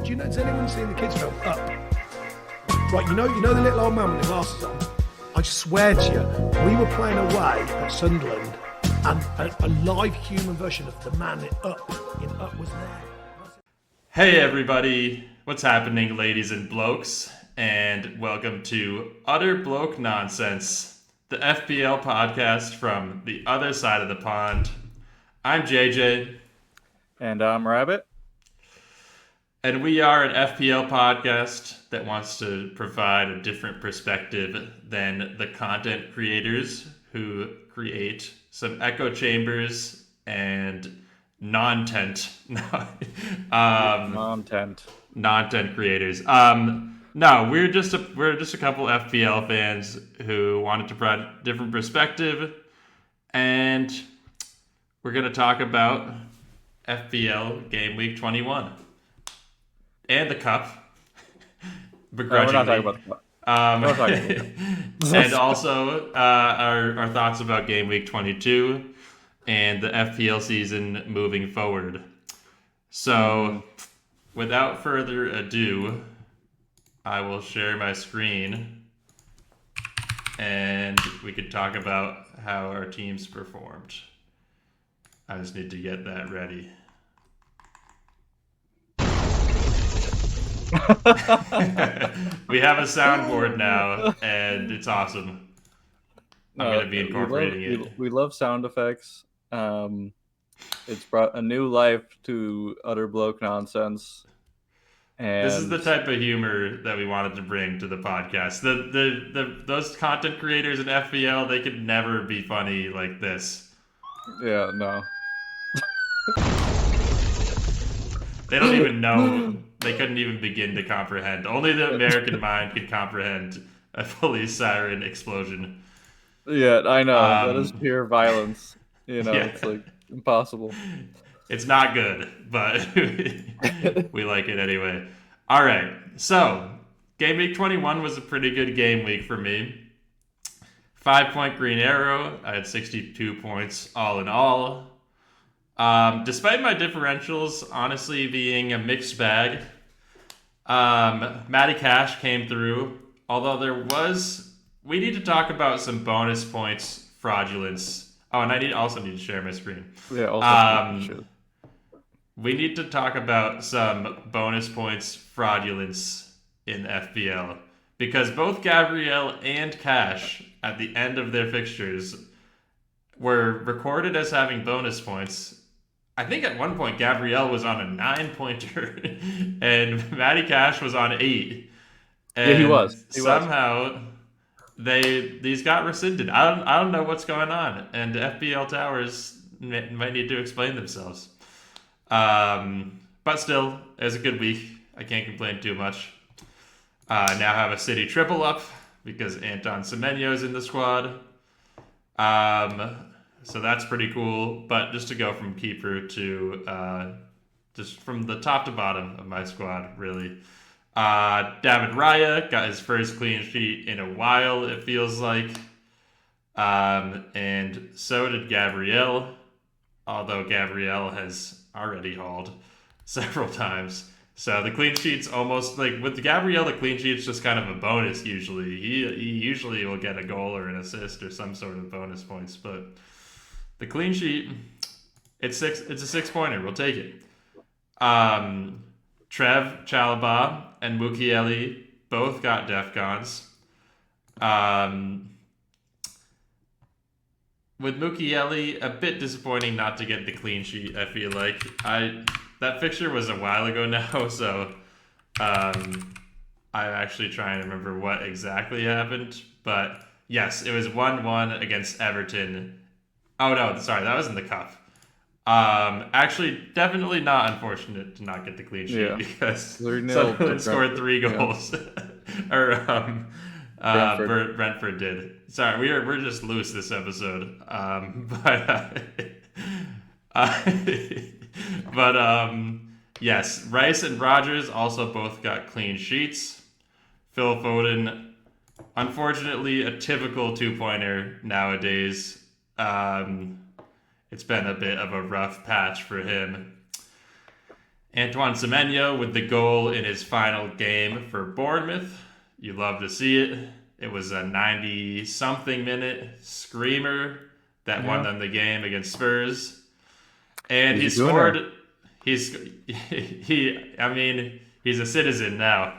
Do you know? Has anyone seen the kids' film Up? Right, you know the little old man with the glasses on. I swear to you, we were playing away at Sunderland, and a live human version of the man in Up was there. Hey everybody, what's happening, ladies and blokes, and welcome to Utter Bloke Nonsense, the FPL podcast from the other side of the pond. I'm JJ. And I'm Rabbit. And we are an FPL podcast that wants to provide a different perspective than the content creators who create some echo chambers and non-tent creators. No, we're just a couple FPL fans who wanted to provide a different perspective, and we're going to talk about FPL Game Week 21 and the Cup. Begrudgingly. We're not talking about the Cup. And also our thoughts about Game Week 22 and the FPL season moving forward. So, without further ado, I will share my screen and we could talk about how our teams performed. I just need to get that ready. We have a soundboard now, and it's awesome. I'm going to be incorporating it. We love sound effects. It's brought a new life to Utter Bloke Nonsense. And this is the type of humor that we wanted to bring to the podcast. Those content creators in FPL, they could never be funny like this. Yeah, no. They don't even know. They couldn't even begin to comprehend. Only the American mind could comprehend a police siren explosion. Yeah, I know. That is pure violence. You know, Yeah. It's like impossible. It's not good, but we like it anyway. All right. So, Game Week 21 was a pretty good game week for me. 5-point green arrow. I had 62 points all in all. Despite my differentials honestly being a mixed bag, Matty Cash came through. Although we need to talk about some bonus points fraudulence. Oh, and I also need to share my screen. Yeah, also we need to talk about some bonus points fraudulence in FPL because both Gabriel and Cash at the end of their fixtures were recorded as having bonus points. I think at one point Gabriel was on a 9-pointer and Matty Cash was on 8. And yeah, he was. Somehow these got rescinded. I don't know what's going on, and FPL Towers might need to explain themselves. But still, it was a good week. I can't complain too much. Now have a City triple up because Anton Semenyo in the squad. So that's pretty cool. But just to go from keeper to just from the top to bottom of my squad, really. David Raya got his first clean sheet in a while, it feels like. And so did Gabriel. Although Gabriel has already hauled several times. So the clean sheet's almost like with Gabriel, the clean sheet's just kind of a bonus usually. He usually will get a goal or an assist or some sort of bonus points, but the clean sheet, it's a 6-pointer. We'll take it. Trev Chalaba and Mukiele both got Defcons. With Mukiele, a bit disappointing not to get the clean sheet, I feel like. That fixture was a while ago now, so I'm actually trying to remember what exactly happened. But yes, it was 1-1 against Everton. Oh no, sorry, that was in the Cup. Actually, definitely not unfortunate to not get the clean sheet because someone scored 3 goals. Or Brentford did. Sorry, we're just loose this episode. Yes, Rice and Rogers also both got clean sheets. Phil Foden, unfortunately, a typical 2-pointer nowadays. It's been a bit of a rough patch for him. Antoine Semenyo with the goal in his final game for Bournemouth. You love to see it. It was a 90-something minute screamer that won them the game against Spurs. And he scored. He's a citizen now.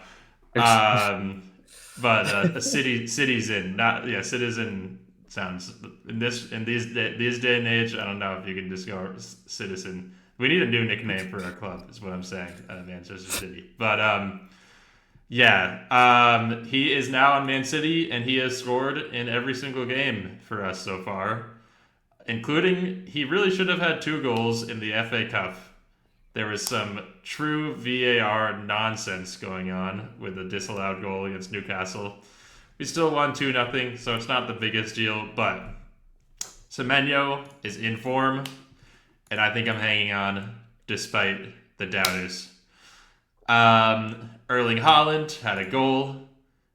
But a city's in, not citizen sounds in these day and age. I don't know if you can just go citizen. We need a new nickname for our club, is what I'm saying, Manchester City. But he is now on Man City, and he has scored in every single game for us so far, including he really should have had 2 goals in the FA Cup. There was some true VAR nonsense going on with a disallowed goal against Newcastle. We still won 2-0, so it's not the biggest deal, but Semenyo is in form, and I think I'm hanging on despite the doubters. Erling Haaland had a goal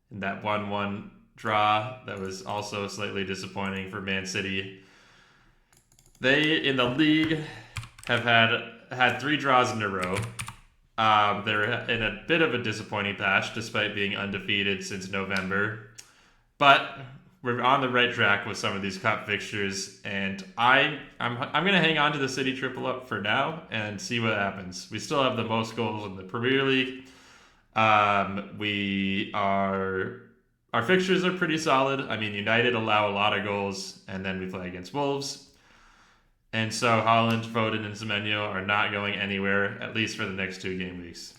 in that 1-1 draw that was also slightly disappointing for Man City. They, in the league, have had 3 draws in a row. They're in a bit of a disappointing patch despite being undefeated since November. But we're on the right track with some of these cup fixtures, and I'm going to hang on to the City triple up for now and see what happens. We still have the most goals in the Premier League. Our fixtures are pretty solid. I mean, United allow a lot of goals, and then we play against Wolves. And so Haaland, Foden, and Semenyo are not going anywhere, at least for the next 2 game weeks.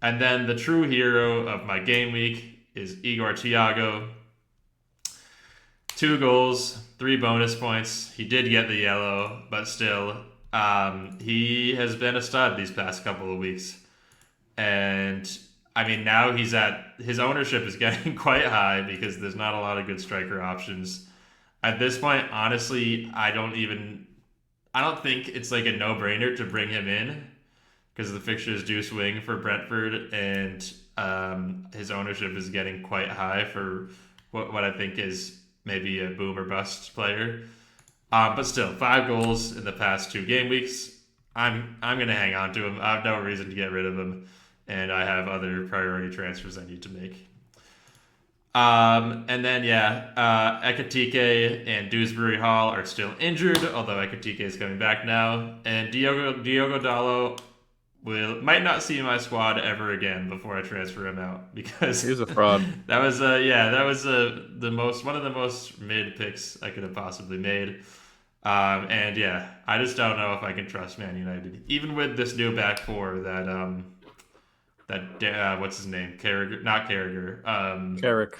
And then the true hero of my game week is Igor Thiago. 2 goals, 3 bonus points. He did get the yellow, but still, he has been a stud these past couple of weeks. And I mean, now his ownership is getting quite high because there's not a lot of good striker options. At this point, honestly, I don't think it's like a no-brainer to bring him in because the fixtures do swing for Brentford, and his ownership is getting quite high for what I think is maybe a boom or bust player. But still, 5 goals in the past 2 game weeks. I'm going to hang on to him. I have no reason to get rid of him, and I have other priority transfers I need to make. And then, Ekitike and Dewsbury Hall are still injured, although Ekitike is coming back now. And Diogo Dalot might not see my squad ever again before I transfer him out because he's a fraud. That was one of the most mid picks I could have possibly made. I just don't know if I can trust Man United, even with this new back 4 that what's his name? Carragher, not Carragher. Carrick.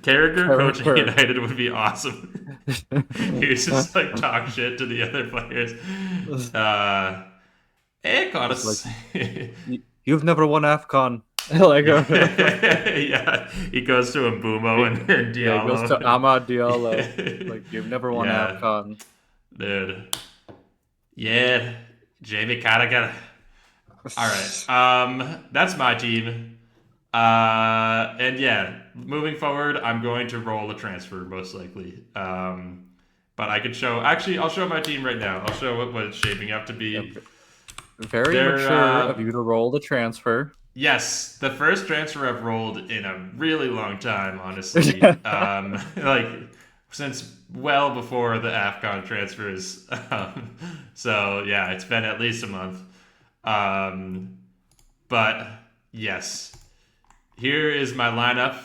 Carragher coaching United would be awesome. He was just like talk shit to the other players. You've never won AFCON. He goes to Mbumo and Diallo. Yeah, he goes to Amad Diallo. Like, you've never won AFCON. Dude. Yeah, Jamie Carragher. All right, that's my team. Moving forward, I'm going to roll a transfer most likely. But I could I'll show my team right now. I'll show what it's shaping up to be. Yep. Very mature of you to roll the transfer. Yes, the first transfer I've rolled in a really long time, honestly. Since well before the AFCON transfers. It's been at least a month. But yes, here is my lineup,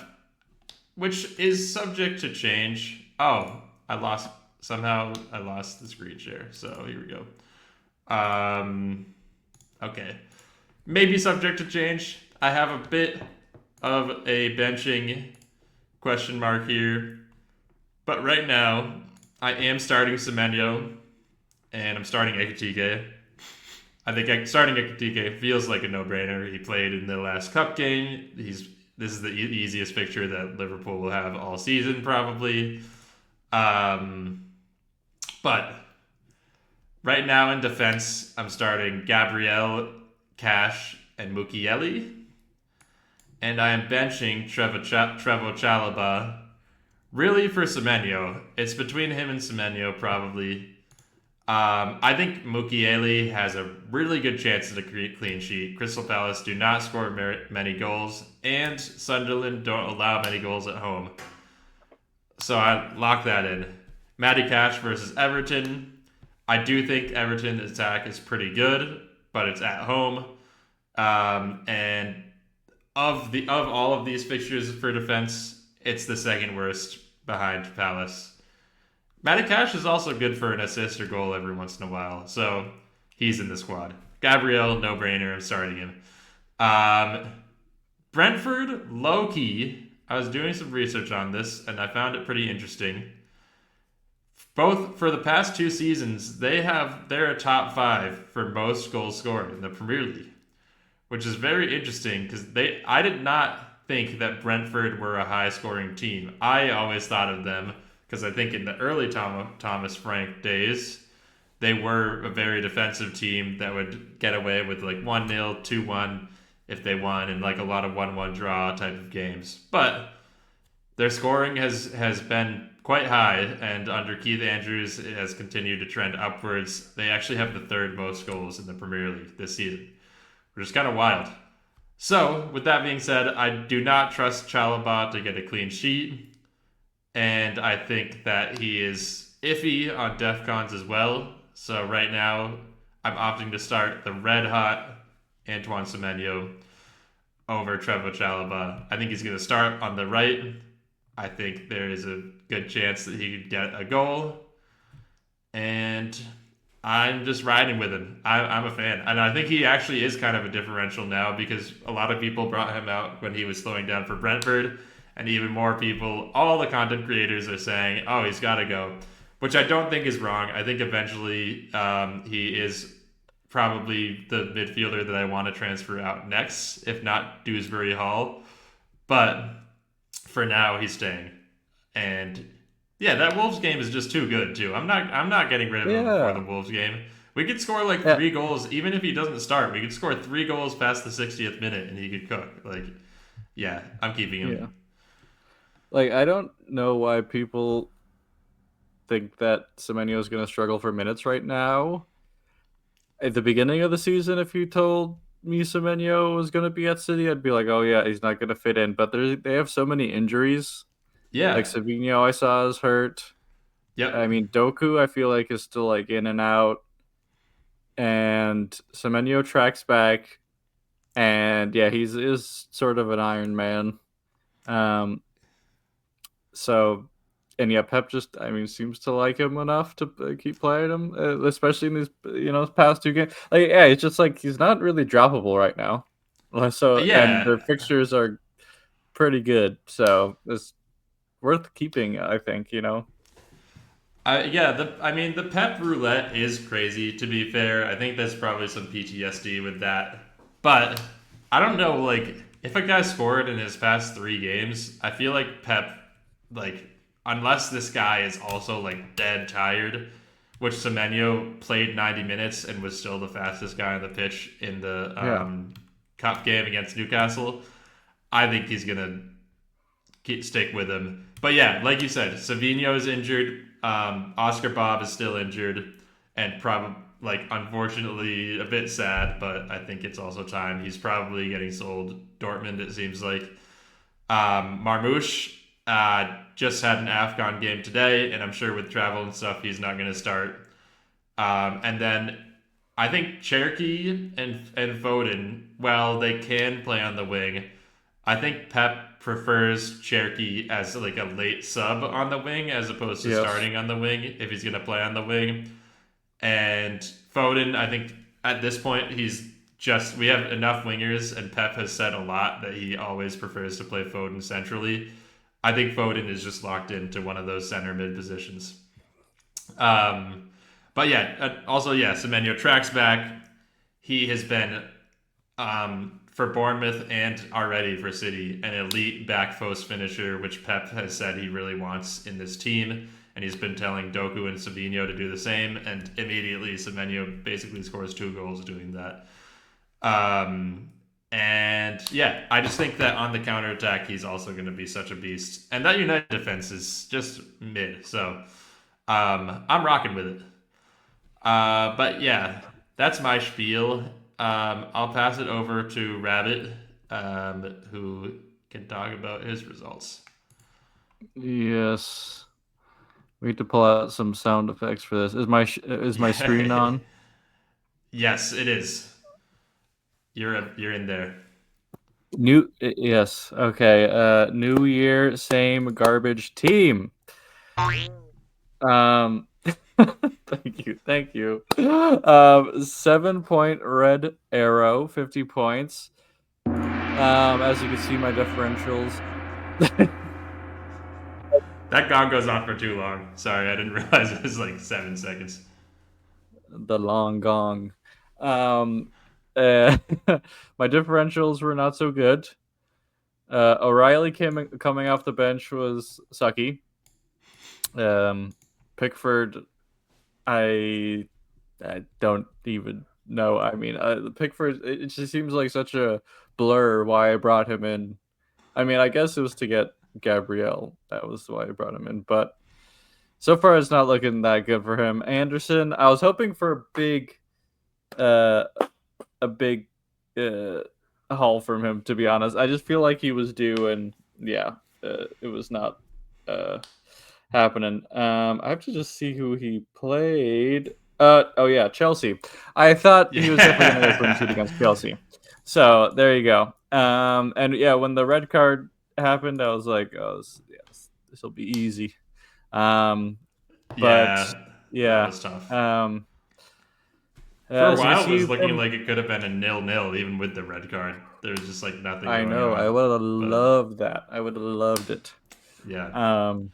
which is subject to change. Oh, I lost the screen share. So here we go. Okay. Maybe subject to change. I have a bit of a benching question mark here. But right now, I am starting Semenyo, and I'm starting Ekitike. I think starting Ekitike feels like a no-brainer. He played in the last cup game. This is the easiest fixture that Liverpool will have all season, probably. But right now in defense, I'm starting Gabriel, Cash, and Mukiele. And I am benching Trevoh Chalobah, really for Semenyo. It's between him and Semenyo, probably. I think Mukiele has a really good chance at a clean sheet. Crystal Palace do not score many goals, and Sunderland don't allow many goals at home. So I lock that in. Matty Cash versus Everton. I do think Everton's attack is pretty good, but it's at home. And of all of these fixtures for defense, it's the second worst behind Palace. Matty Cash is also good for an assist or goal every once in a while, so he's in the squad. Gabriel, no brainer, I'm starting him. Brentford, low key. I was doing some research on this and I found it pretty interesting. Both for the past 2 seasons, they're a top 5 for most goals scored in the Premier League, which is very interesting because I did not think that Brentford were a high scoring team. I always thought of them because I think in the early Thomas Frank days, they were a very defensive team that would get away with like 1-0, 2-1 if they won, and like a lot of 1-1 draw type of games. But their scoring has been quite high, and under Keith Andrews, it has continued to trend upwards. They actually have the 3rd most goals in the Premier League this season, which is kind of wild. So, with that being said, I do not trust Chalobah to get a clean sheet. And I think that he is iffy on DEFCONs as well. So right now, I'm opting to start the red-hot Antoine Semenyo over Trevoh Chalobah. I think he's going to start on the right. I think there is a good chance that he could get a goal. And I'm just riding with him. I'm a fan. And I think he actually is kind of a differential now because a lot of people brought him out when he was slowing down for Brentford. And even more people, all the content creators are saying, oh, he's got to go, which I don't think is wrong. I think eventually he is probably the midfielder that I want to transfer out next, if not Dewsbury Hall. But for now, he's staying. And yeah, that Wolves game is just too good too. I'm not getting rid of him before the Wolves game. We could score like 3 goals, even if he doesn't start. We could score 3 goals past the 60th minute, and he could cook. Like, yeah, I'm keeping him. Yeah. Like, I don't know why people think that Semenyo is going to struggle for minutes right now. At the beginning of the season, if you told me Semenyo was going to be at City, I'd be like, oh yeah, he's not going to fit in. But they have so many injuries. Yeah. Like Semenyo I saw is hurt. Yep. I mean, Doku I feel like is still like in and out. And Semenyo tracks back. And yeah, he is sort of an Iron Man. So, and yeah, Pep just, I mean, seems to like him enough to keep playing him, especially in these, past 2 games. Like, yeah, it's just like he's not really droppable right now. So, Yeah. and the fixtures are pretty good, so it's worth keeping, I think. The Pep roulette is crazy. To be fair, I think there's probably some PTSD with that, but I don't know. Like, if a guy scored in his past 3 games, I feel like Pep. Like, unless this guy is also like dead tired, which Semenyo played 90 minutes and was still the fastest guy on the pitch in the cup game against Newcastle, I think he's gonna stick with him. But yeah, like you said, Savinho is injured. Oscar Bob is still injured, and probably unfortunately a bit sad, but I think it's also time. He's probably getting sold. Dortmund, it seems like. Marmoush. Just had an AFCON game today, and I'm sure with travel and stuff, he's not going to start. And then I think Cherky and Foden, well, they can play on the wing. I think Pep prefers Cherky as like a late sub on the wing as opposed to starting on the wing if he's going to play on the wing. And Foden, I think at this point, we have enough wingers, and Pep has said a lot that he always prefers to play Foden centrally. I think Foden is just locked into one of those center mid positions. But yeah, also, Semenyo tracks back. He has been, for Bournemouth and already for City, an elite back post finisher, which Pep has said he really wants in this team. And he's been telling Doku and Savinho to do the same. And immediately, Semenyo basically scores 2 goals doing that. And yeah, I just think that on the counterattack, he's also going to be such a beast. And that United defense is just mid. So I'm rocking with it. But yeah, that's my spiel. I'll pass it over to Rabbit, who can talk about his results. Yes. We need to pull out some sound effects for this. Is my screen on? Yes, it is. You're in there. Yes. Okay. New year, same garbage team. Um thank you. 7-point red arrow, 50 points. As you can see, my differentials. That gong goes on for too long. Sorry, I didn't realize it was like 7 seconds. The long gong. Um, my differentials were not so good. O'Reilly coming off the bench was sucky. Pickford, I don't even know. I mean, Pickford, it just seems like such a blur why I brought him in. I mean, I guess it was to get Gabriel. That was why I brought him in. But so far, it's not looking that good for him. Anderson, I was hoping for uh, a big haul from him. To be honest, I just feel like he was due, and yeah, it was not happening. I have to just see who he played. Oh yeah, Chelsea. I thought he was definitely going to get a clean sheet against Chelsea. So there you go. And yeah, when the red card happened, I was like, oh, this will be easy. But Yeah, that yeah. was tough. For a As you can while, it see was looking from, like it could have been a 0-0, even with the red card. There was just like nothing I going know, I on. would have But loved that. I would have loved it. yeah, Um,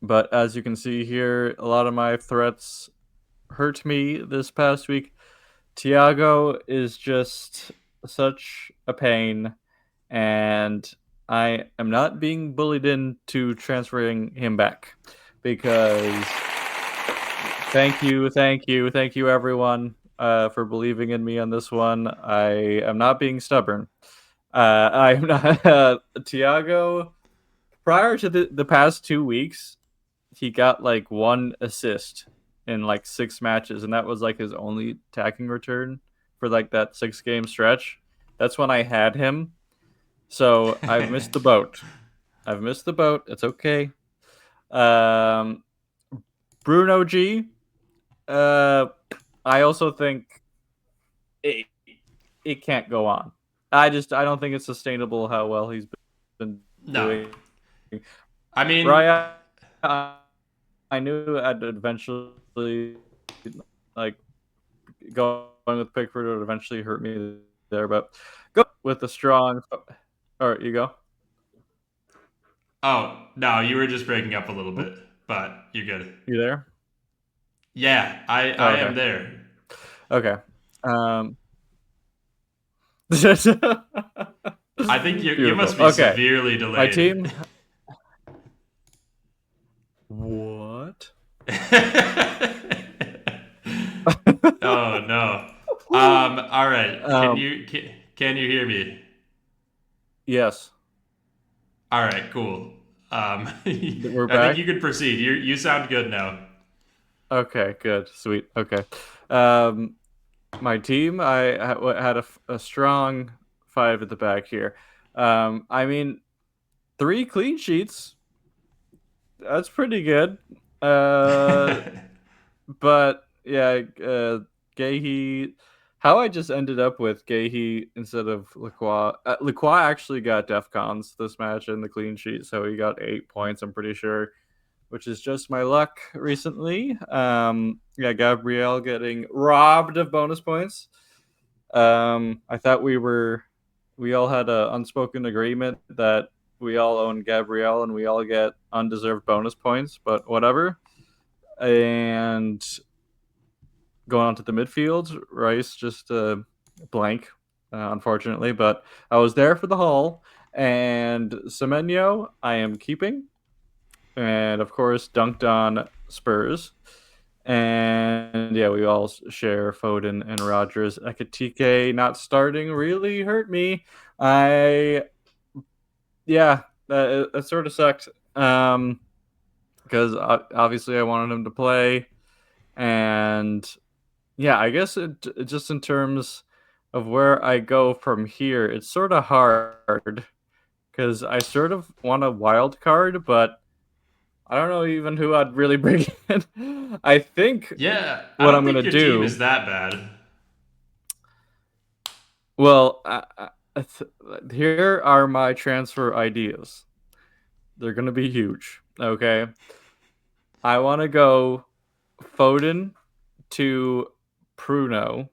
but as you can see here, a lot of my threats hurt me this past week. Tiago is just such a pain, and I am not being bullied into transferring him back because thank you, everyone, for believing in me on this one. I am not being stubborn. I'm not Tiago. Prior to the past 2 weeks, he got like 1 assist in like 6 matches, and that was like his only attacking return for like that 6 game stretch. That's when I had him. So I've missed the boat. I've missed the boat. It's okay. Um, Bruno G. Uh, I also think it it can't go on. I don't think it's sustainable how well he's been no. doing. I mean, Raya, I knew I'd eventually like going with Pickford would eventually hurt me there, but go with a strong. All right, you go. oh no, you were just breaking up a little bit, but you're good. You there? Yeah, Oh, I okay. am there. Okay. Um, I think you Beautiful. must be Okay. severely My delayed. team. What? Oh no. All right. um, Can you hear me? yes, All right. Cool. we're I think back. you could proceed. You sound good now. Okay, good, sweet. Okay. Um, my team, had a strong five at the back here. I mean, 3 clean sheets. That's pretty good. Uh, but yeah, Gahey. How I just ended up with Gahey instead of Lacroix. Lacroix actually got DEFCONs this match in the clean sheet, so he got 8 points. I'm pretty sure, which is just my luck recently. Yeah, Gabrielle getting robbed of bonus points. I thought we all had an unspoken agreement that we all own Gabrielle and we all get undeserved bonus points, but whatever. And going on to the midfield, Rice just blank, unfortunately, but I was there for the haul. And Semenyo, I am keeping. And of course, dunked on Spurs. And yeah, we all share Foden and Rogers. Ekatike not starting really hurt me. I Yeah, that sort of sucked. Because obviously I wanted him to play, And yeah, I guess just in terms of where I go from here, it's sort of hard because I sort of want a wild card, but I don't know even who I'd really bring in. I think Yeah, I what don't I'm gonna think your team do. is that bad. Well, here are my transfer ideas. They're gonna be huge. Okay, I want to go Foden to Pruno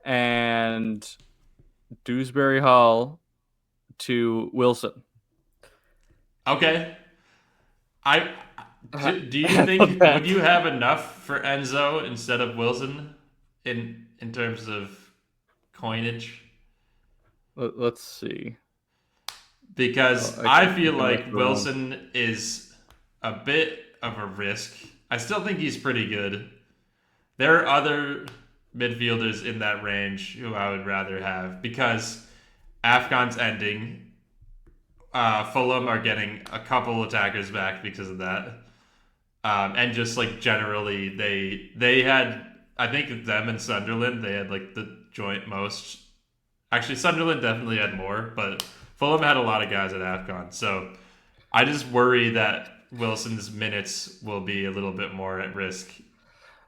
and Dewsbury Hall to Wilson. Okay. I How do you about think would that? you have enough for Enzo instead of Wilson in terms of coinage? Let's see. Because I I keep feel thinking like that's the one. Wilson is a bit of a risk. I still think he's pretty good. There are other midfielders in that range who I would rather have because AFCON's ending. Fulham are getting a couple attackers back because of that. And just like generally, they had, I think them and Sunderland, they had like the joint most. Actually, Sunderland definitely had more, but Fulham had a lot of guys at AFCON. So I just worry that Wilson's minutes will be a little bit more at risk.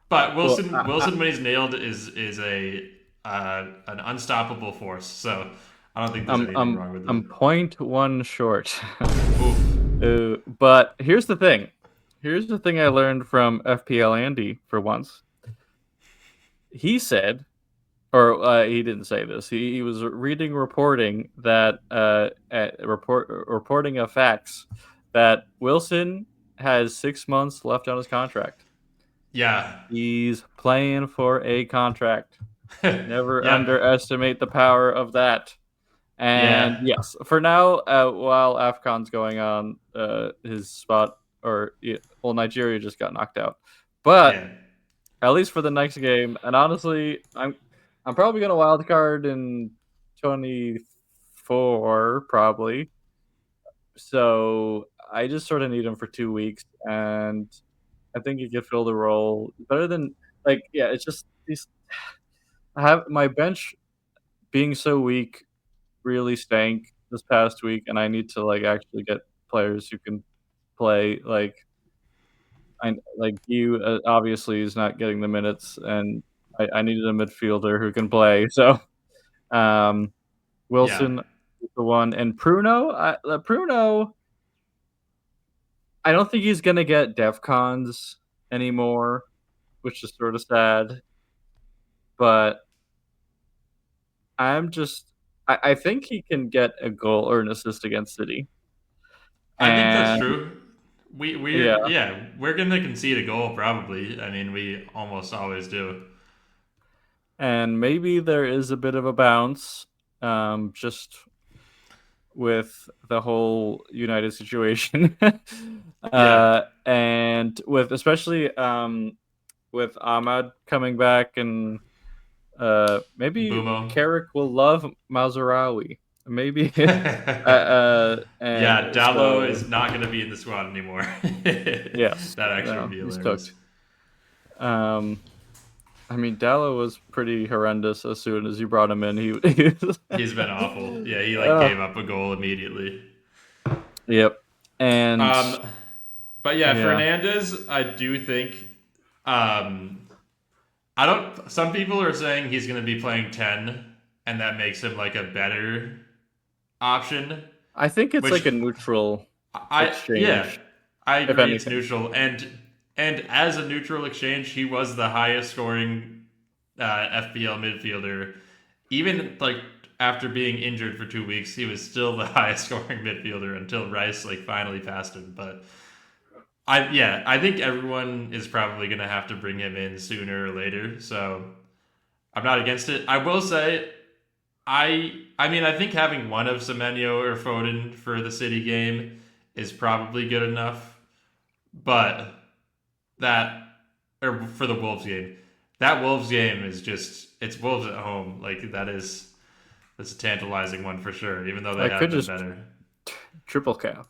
But Well, Wilson when he's nailed is a an unstoppable force. So I don't think there's anything wrong with it. I'm point one short. Oof. But here's the thing. Here's the thing I learned from FPL Andy for once. He said, or he didn't say this. He was reporting that reporting of facts that Wilson has 6 months left on his contract. Yeah. He's playing for a contract. Never Yep. underestimate the power of that. And Yeah. yes, for now, while AFCON's going on, his spot, well, Nigeria just got knocked out. But Yeah. at least for the next game, and honestly, I'm probably gonna wild card in 24 probably. So I just sort of need him for 2 weeks, and I think he could fill the role better than yeah. It's just these. I have my bench being so weak really stank this past week, and I need to actually get players who can play. You obviously is not getting the minutes, and I needed a midfielder who can play. So um, Yeah. Wilson is the one, and Pruno. I don't think he's gonna get DevCons anymore, which is sort of sad. But I'm just I think he can get a goal or an assist against City. I think that's And true. yeah, We're gonna concede a goal probably. I mean, we almost always do. and maybe there is a bit of a bounce, just with the whole United situation, Yeah. and with especially with Ahmad coming back, and maybe Bumo. Carrick will love Mazarawi. Maybe, and Yeah, Dallo so is not gonna be in the squad anymore. yes, That actually would no, be he's hilarious. cooked. Um, I mean, Dallo was pretty horrendous as soon as you brought him in. He was, He's been awful. Yeah, he like uh, gave up a goal immediately. yep, and Um, but yeah, yeah, Fernandez, I do think. I don't. Some people are saying he's going to be playing 10, and that makes him like a better option. I think it's Which like a neutral yeah, exchange, I if agree. It's anything. neutral, and as a neutral exchange, he was the highest scoring FPL midfielder. Even like after being injured for 2 weeks, he was still the highest scoring midfielder until Rice like finally passed him. But I think everyone is probably gonna have to bring him in sooner or later. So I'm not against it. I will say I mean I think having one of Semenyo or Foden for the City game is probably good enough. But that or for the Wolves game. That Wolves game is just it's Wolves at home. Like that's a tantalizing one for sure, even though they I have could been just better. triple cap.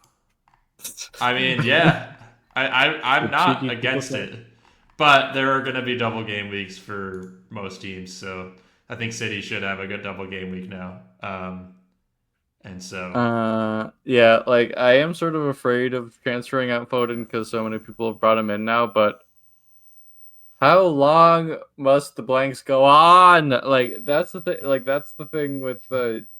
I mean, yeah. I'm The not cheeky triple against cap. it. But there are going to be double game weeks for most teams, so I think City should have a good double game week now. And so, Yeah, like I am sort of afraid of transferring out Foden because so many people have brought him in now, but how long must the blanks go on? Like that's the thing. Like that's the thing with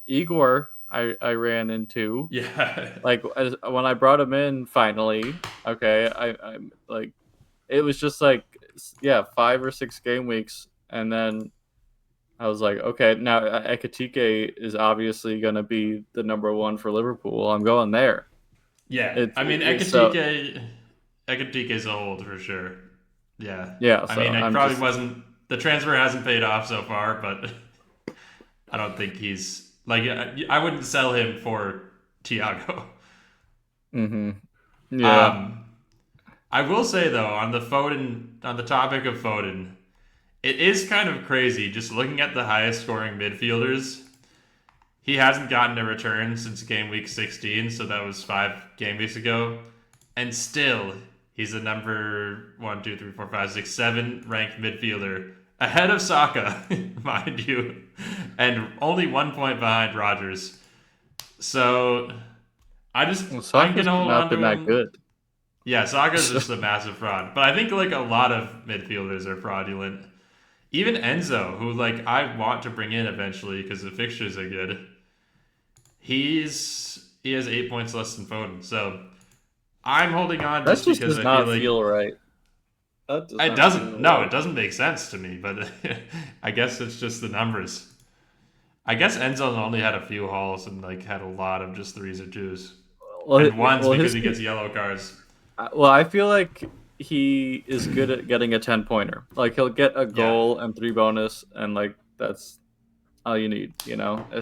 Igor. I ran into yeah. when I brought him in finally. Okay, I'm like it was just like 5 or 6 game weeks, and then I was like, okay, now Ekatike is obviously going to be the number one for Liverpool. I'm going there. Yeah. I mean, So Ekatike is old for sure. Yeah. yeah. I So mean, it I'm probably just wasn't. The transfer hasn't paid off so far, but I don't think he's. Like, I wouldn't sell him for Thiago. yeah. I will say, though, on the topic of Foden, it is kind of crazy just looking at the highest scoring midfielders. He hasn't gotten a return since game week 16, so that was 5 game weeks ago. And still, he's the number 1, 2, 3, 4, 5, 6, 7 ranked midfielder. Ahead of Saka, mind you. And only 1 point behind Rodgers. So, I'm Saka's going to hold not on to been that him. good. Yeah, Saka's just a massive fraud. But I think like a lot of midfielders are fraudulent. Even Enzo, who like I want to bring in eventually because the fixtures are good. He has 8 points less than Foden, so I'm holding on That just just because does I not feel like feel right. That does it not doesn't. feel No, right. it doesn't make sense to me. But I guess it's just the numbers. I guess Enzo only had a few hauls and like had a lot of just 3s or 2s, and ones because he gets yellow cards. Well, I feel like he is good at getting a 10-pointer. Like he'll get a Yeah, goal and 3 bonus, and like that's all you need,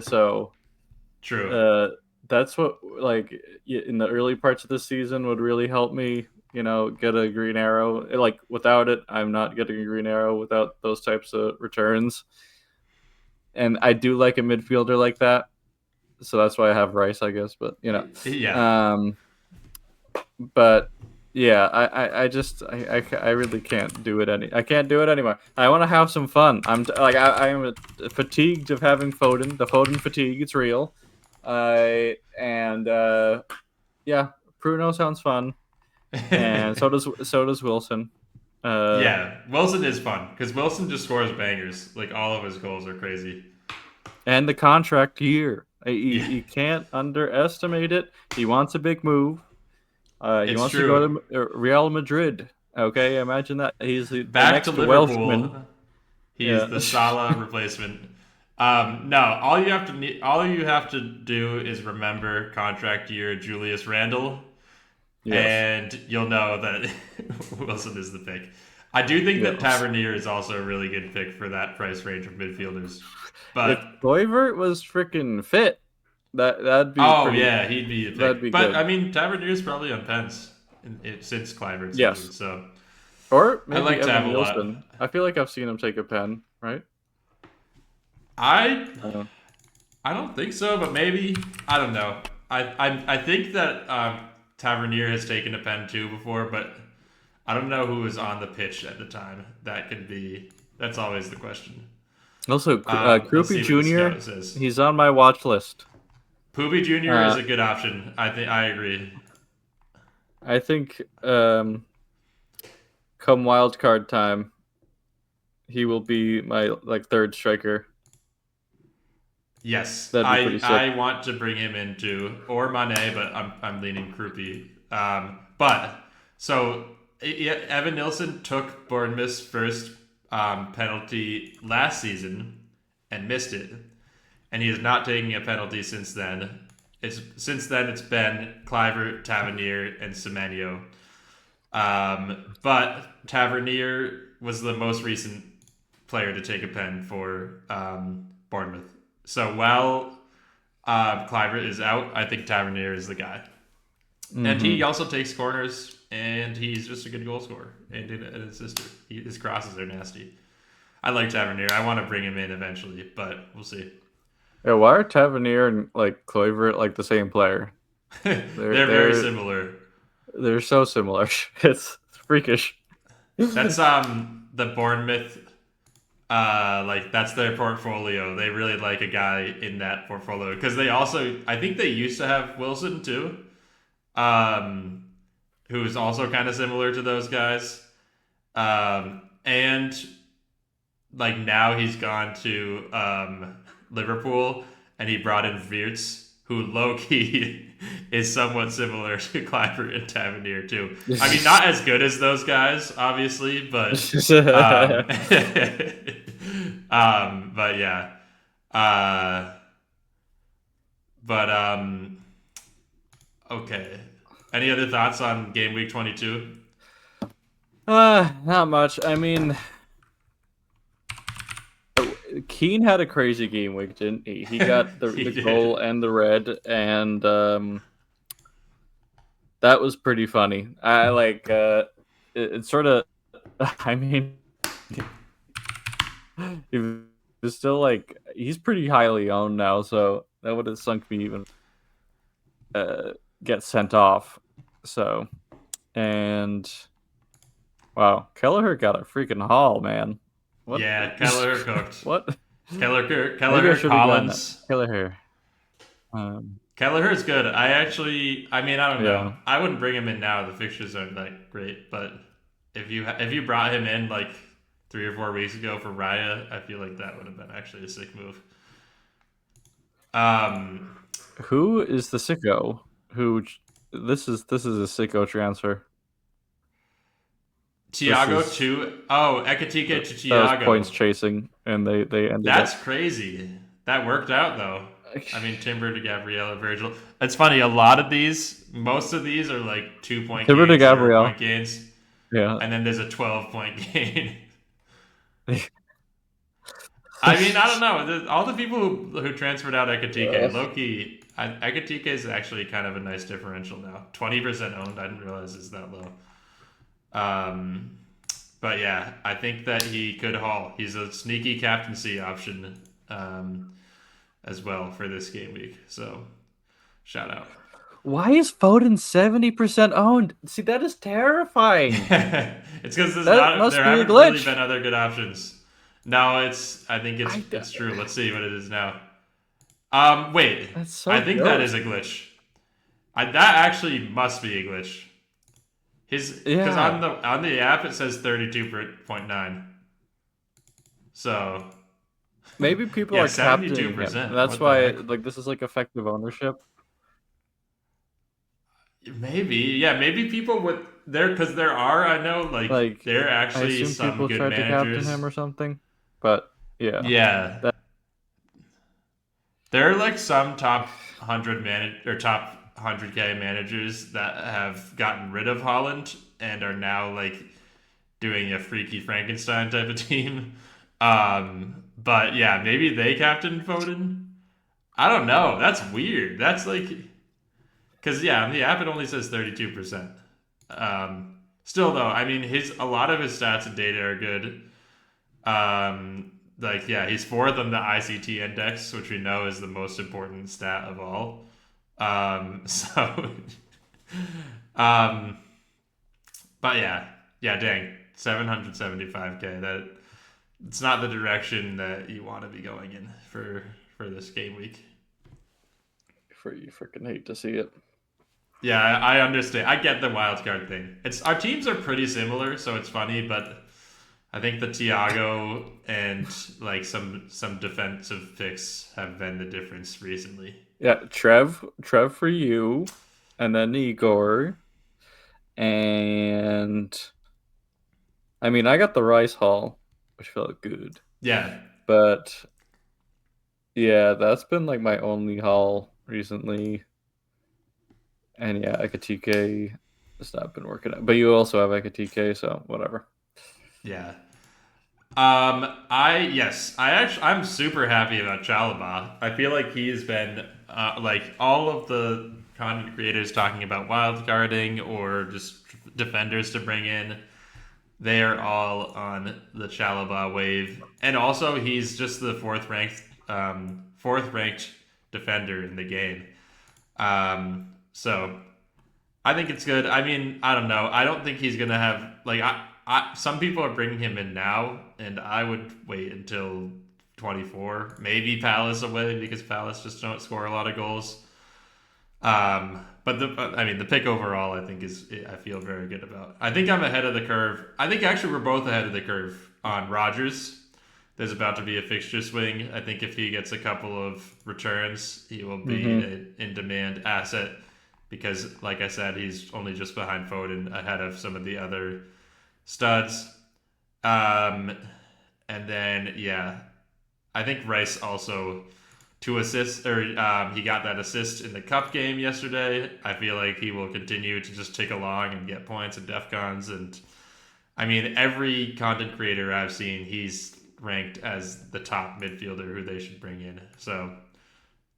So true. uh, that's what like in the early parts of the season would really help me, get a green arrow. Like without it, I'm not getting a green arrow without those types of returns. And I do like a midfielder like that, so that's why I have Rice, I guess. But Yeah. um, but yeah, I really can't do it I can't do it anymore. I want to have some fun. I am fatigued of having Foden. The Foden fatigue, it's real. And yeah, Bruno sounds fun, and so does Wilson. Yeah, Wilson is fun because Wilson just scores bangers. Like all of his goals are crazy. And the contract year, Yeah, you can't underestimate it. He wants a big move. He it's wants to go true. to Real Madrid. Okay, imagine that. He's the Back to next Welshman. Liverpool. He's Yeah. the Salah replacement. No, all you have to do is remember contract year Julius Randle, Yes. and you'll know that Wilson is the pick. I do think that Yes. Tavernier is also a really good pick for that price range of midfielders. If But Kluivert was freaking fit, that'd be oh pretty. yeah, he'd be a That'd pick. be But I good. mean, Tavernier's probably on pens since Clivert's Yes. injured. So Or I maybe like to have Evan a lot. Nielsen. I feel like I've seen him take a pen, right? I Uh, I don't think so, but maybe I don't know. I think that Tavernier has taken a pen too before, but I don't know who was on the pitch at the time. That's always the question. Also, Let's see Krupi what the scout Jr. says. He's on my watch list. Poobie Jr. is Uh, a good option. I agree. I think come wild card time, he will be my third striker. Yes, That'd be pretty sick. I want to bring him into or Mane, but I'm leaning Krupi. But so Evan Nilsson took Bournemouth's first penalty last season and missed it, and he is not taking a penalty since then. Since then it's been Clivert, Tavernier, and Semenyo. But Tavernier was the most recent player to take a pen for Bournemouth. So while Clivert is out, I think Tavernier is the guy. Mm-hmm. And he also takes corners, and he's just a good goal scorer and an assister. His crosses are nasty. I like Tavernier. I want to bring him in eventually, but we'll see. Yeah, why are Tavernier and Kluivert the same player? They're very similar. They're so similar. It's freakish. That's the Bournemouth. Like that's their portfolio. They really like a guy in that portfolio because they also, I think they used to have Wilson too, who's also kind of similar to those guys. And like now he's gone to Liverpool and he brought in Wirtz, who low key is somewhat similar to Clivert and Tavernier too. I mean, not as good as those guys, obviously, but but yeah, but okay. Any other thoughts on game week 22? Not much. I mean, Keane had a crazy game week, didn't he? He got the goal and the red, and that was pretty funny. I like it sort of. I mean, he was still like he's pretty highly owned now, so that would have sunk me even. Get sent off, so and wow, Kelleher got a freaking haul, man. What? Yeah, Kelleher cooked. What? Kelleher Collins. Kelleher. Kelleher's good. I mean, I don't know. I wouldn't bring him in now. The fixtures aren't that great, but if you brought him in like 3 or 4 weeks ago for Raya, I feel like that would have been actually a sick move. Who is the sicko? This is a sicko transfer. Thiago to Ekatike to Thiago. That was points chasing, and they ended. That's crazy. That worked out though. I mean, Timber to Gabriel, Virgil. It's funny. Most of these are like 2-point Timber gains, to Gabriel. 4-point gains. Yeah. And then there's a 12-point gain. I mean, I don't know. All the people who transferred out Ekatike, Loki, Ekatike is actually kind of a nice differential now. 20% owned. I didn't realize it's that low. But yeah, I think that he could haul. He's a sneaky captaincy option as well for this game week. So shout out. Why is Foden 70% owned? See, that is terrifying. It's because there haven't really been other good options. No, I think it's true. Let's see what it is now. Wait. I think that is a glitch. That actually must be a glitch. Because on the app it says 32.9. So maybe people are captaining him. That's why this is like effective ownership. Maybe people would because there are, I know, there are actually some people good tried managers to captain him or something, but there are like some top 100 or top 100k managers that have gotten rid of Haaland and are now like doing a freaky Frankenstein type of team. But yeah, maybe they captained Foden. I don't know. That's weird. That's like. Because on the app it only says 32%. Still though, I mean a lot of his stats and data are good. He's 4th on the ICT index, which we know is the most important stat of all. But dang, 775k. That it's not the direction that you want to be going in for this game week. You freaking hate to see it. Yeah, I understand. I get the wildcard thing. Our teams are pretty similar, so it's funny, but I think the Thiago and like some defensive picks have been the difference recently. Yeah, Trev for you, and then Igor, and I mean I got the Rice haul, which felt good. Yeah, but yeah, that's been like my only haul recently. And yeah, Ekatike has not been working out. But you also have Ekatike, so whatever. Yeah. I'm super happy about Chalobah. I feel like he has been like all of the content creators talking about wildcarding or just defenders to bring in. They are all on the Chalobah wave, and also he's just the fourth ranked defender in the game. So I think it's good. I mean, I don't know. I don't think he's gonna have some people are bringing him in now, and I would wait until 24, maybe Palace away because Palace just don't score a lot of goals. But the pick overall, I feel very good about. I think I'm ahead of the curve. I think actually we're both ahead of the curve on Rodgers. There's about to be a fixture swing. I think if he gets a couple of returns, he will be an in-demand asset because, like I said, he's only just behind Foden, ahead of some of the other studs. And then, yeah, I think Rice also 2 assists, or he got that assist in the cup game yesterday. I feel like he will continue to just tick along and get points and DEFCONs. And I mean, every content creator I've seen, he's ranked as the top midfielder who they should bring in. So,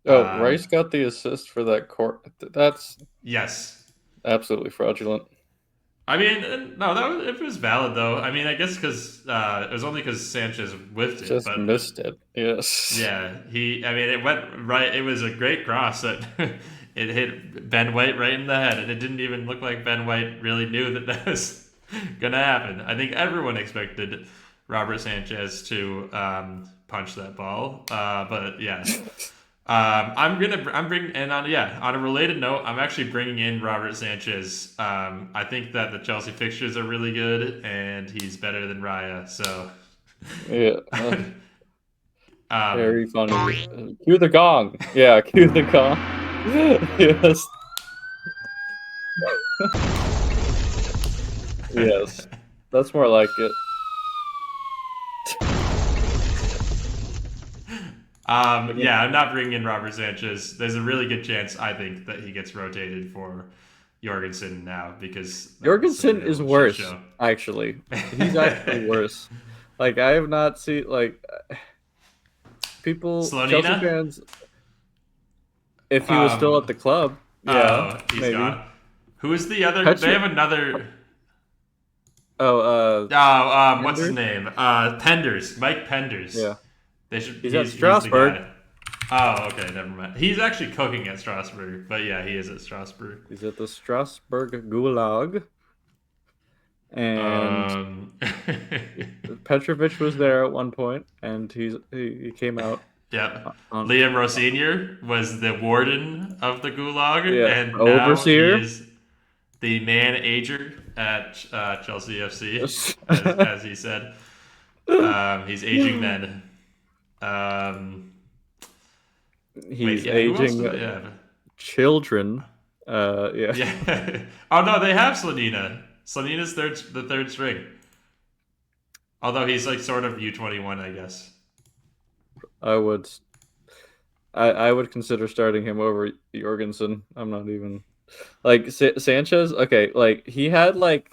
Rice got the assist for that court. That's yes. absolutely fraudulent. I mean, no, it was valid though. I mean, I guess because it was only because Sanchez whiffed it, Just but missed it. Yes. yeah, it went right. It was a great cross that it hit Ben White right in the head, and it didn't even look like Ben White really knew that was gonna happen. I think everyone expected Robert Sanchez to punch that ball, but yeah. I'm bringing, and on a related note, I'm actually bringing in Robert Sanchez. I think that the Chelsea fixtures are really good, and he's better than Raya. So Yeah. Very funny. Cue the gong. Yeah, cue the gong. Yes. Yes. That's more like it. Yeah, I'm not bringing in Robert Sanchez. There's a really good chance, I think, that he gets rotated for Jorgensen now because Jorgensen is worse, actually. He's actually worse. Like, I have not seen, like, people, Slonina? Chelsea fans, if he was still at the club, yeah, he's maybe. gone. Who is the other? They have another. What's his name? Penders. Mike Penders. Yeah. He's at Strasbourg. Okay, never mind. He's actually cooking at Strasbourg, but yeah, he is at Strasbourg. He's at the Strasbourg Gulag. And Petrovic was there at one point, and he came out. Yep. Liam Rosenior was the warden of the Gulag, and now overseer. he is the manager at Chelsea FC, as he said. He's aging men. He's aging children. Yeah. Yeah. Oh no, they have Slonina. Slonina's the third string. Although he's like sort of U21, I guess. I would consider starting him over Jorgensen. I'm not even like Sanchez. Okay, like he had like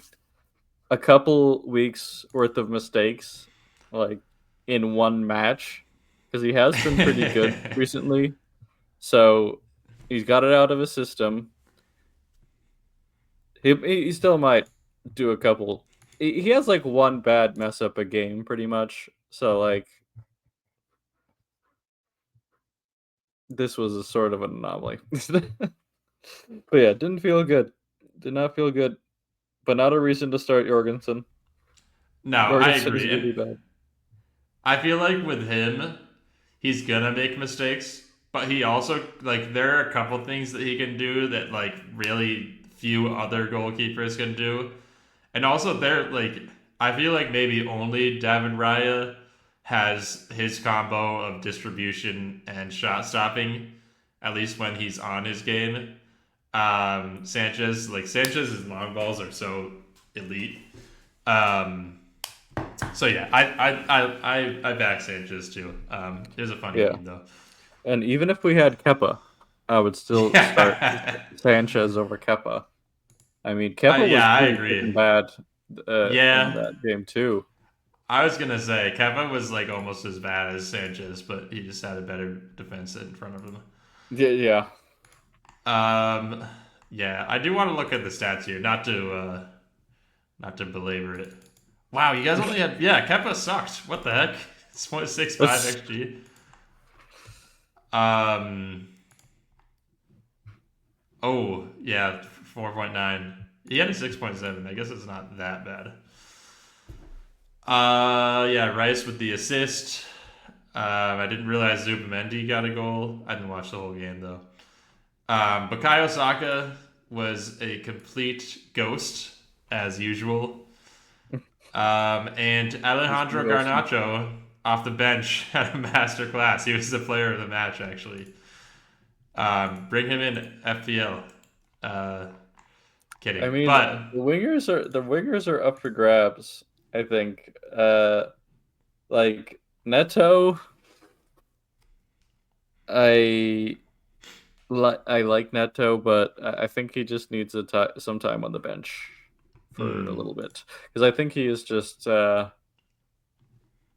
a couple weeks worth of mistakes, like in one match, because he has been pretty good recently. So he's got it out of his system. He still might do a couple. He has like one bad mess up a game, pretty much. So like, this was a sort of an anomaly. But yeah, didn't feel good. Did not feel good. But not a reason to start Jorgensen. No, Jorgensen I is agree. really bad. I feel like with him, he's gonna make mistakes, but he also like there are a couple things that he can do that like really few other goalkeepers can do. And also they're like I feel like maybe only David Raya has his combo of distribution and shot stopping, at least when he's on his game. Sanchez's long balls are so elite. So yeah, I back Sanchez too. It was a funny game though. And even if we had Kepa, I would still start Sanchez over Kepa. I mean, Kepa was pretty bad in that game too. I was gonna say Kepa was like almost as bad as Sanchez, but he just had a better defense in front of him. Yeah. Yeah, I do want to look at the stats here, not to belabor it. Wow, you guys only had Kepa sucked. What the heck? It's 0.65 XG. Oh yeah, 4.9. He had a 6.7. I guess it's not that bad. Yeah, Rice with the assist. I didn't realize Zubamendi got a goal. I didn't watch the whole game though. Bukayo Saka was a complete ghost as usual. And Alejandro Garnacho off the bench had a master class. He was the player of the match actually. Bring him in FPL. Kidding. I mean, but the wingers are up for grabs. I think. Like Neto, I I like Neto, but I think he just needs some time on the bench for a little bit because I think he is just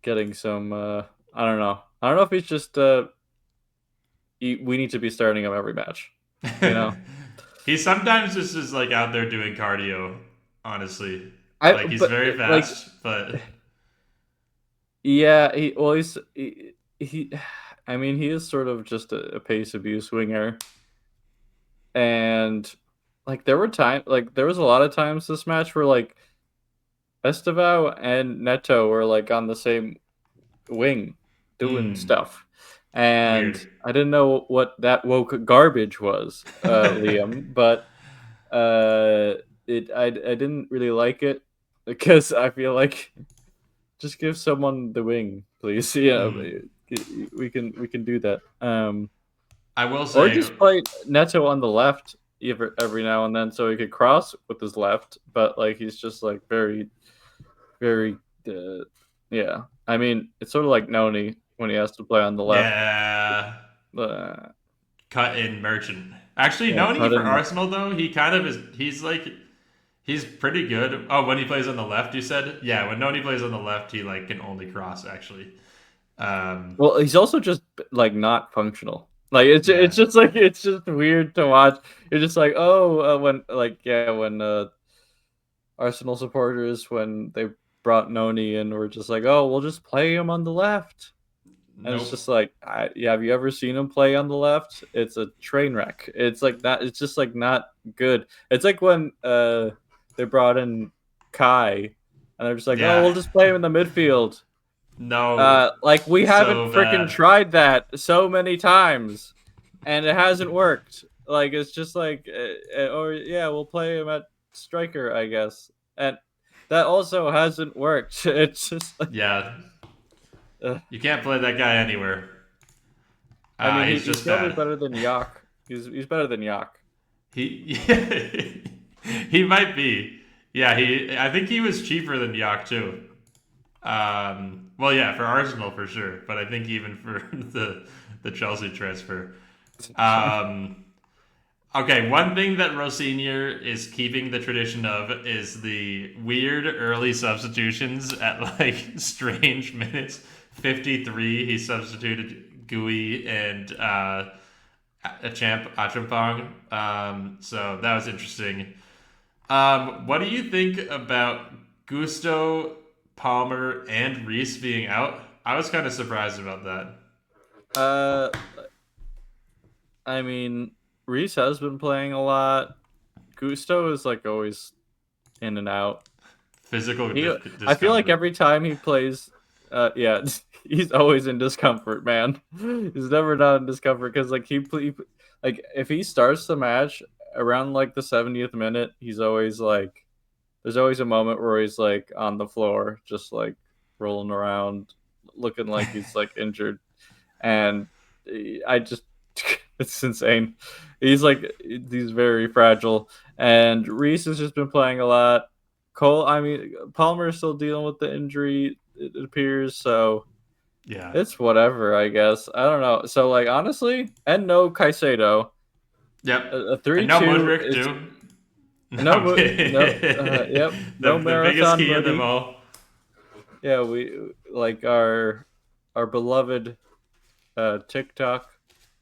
getting some. I don't know. I don't know if he's just. We need to be starting him every match. You know. he sometimes just is like out there doing cardio. Honestly, like he's very fast, but yeah, he I mean, he is sort of just a pace abuse winger, and like there was a lot of times this match where like Estevao and Neto were like on the same wing doing stuff. And weird. I didn't know what that woke garbage was, Liam, but I didn't really like it because I feel like just give someone the wing, please. Yeah, we can do that. I will Or say, just play Neto on the left every now and then so he could cross with his left, but like he's just like very very yeah. I mean, it's sort of like Noni when he has to play on the left. yeah, Uh, cut in Merchant. Actually, yeah, Noni cut for in. Arsenal though, he kind of is. He's pretty good. Oh, when he plays on the left, you said? Yeah, when Noni plays on the left, he like can only cross actually. Well, he's also just like not functional. Like Yeah. it's just weird to watch. You're just like, oh, when Arsenal supporters when they brought Noni in, were just like, oh, we'll just play him on the left. And it's Nope. just like, yeah, have you ever seen him play on the left? It's a train wreck. It's like that. It's just like not good. It's like when they brought in Kai, and they're just like, oh, Yeah. we'll just play him in the midfield. No. Like we haven't So freaking bad. tried that so many times, and it hasn't worked. Like it's just like, or yeah, we'll play him at striker, I guess, and that also hasn't worked. It's just like, Yeah. uh, You can't play that guy anywhere. I mean, He's he's just probably bad. better than Yak. He's better than Yak. He he might be. Yeah, I think he was cheaper than Yak too. Well, yeah, for Arsenal for sure, but I think even for the Chelsea transfer. Um, okay, one thing that Rossinier is keeping the tradition of is the weird early substitutions at like strange minutes. 53, he substituted Gui and Achampong. So that was interesting. What do you think about Gusto, Palmer, and Reese being out? I was kind of surprised about that. Uh, I mean, Reese has been playing a lot. Gusto is like always in and out. Physical I feel like discomfort. every time he plays, yeah, he's always in discomfort, man. He's never not in discomfort because like like if he starts the match around like the 70th minute, he's always like, there's always a moment where he's like on the floor, just like rolling around, looking like he's like injured, and I just it's insane. He's very fragile, and Reese has just been playing a lot. I mean, Palmer is still dealing with the injury, it appears, so Yeah. it's whatever, I guess. I don't know. So, like, honestly, and no Caicedo, Yep. a And no 3-2 Mudrick is too. No, no, I'm kidding. no, yep, no The biggest marathon key of them Moody. all. Yeah, we like our beloved TikTok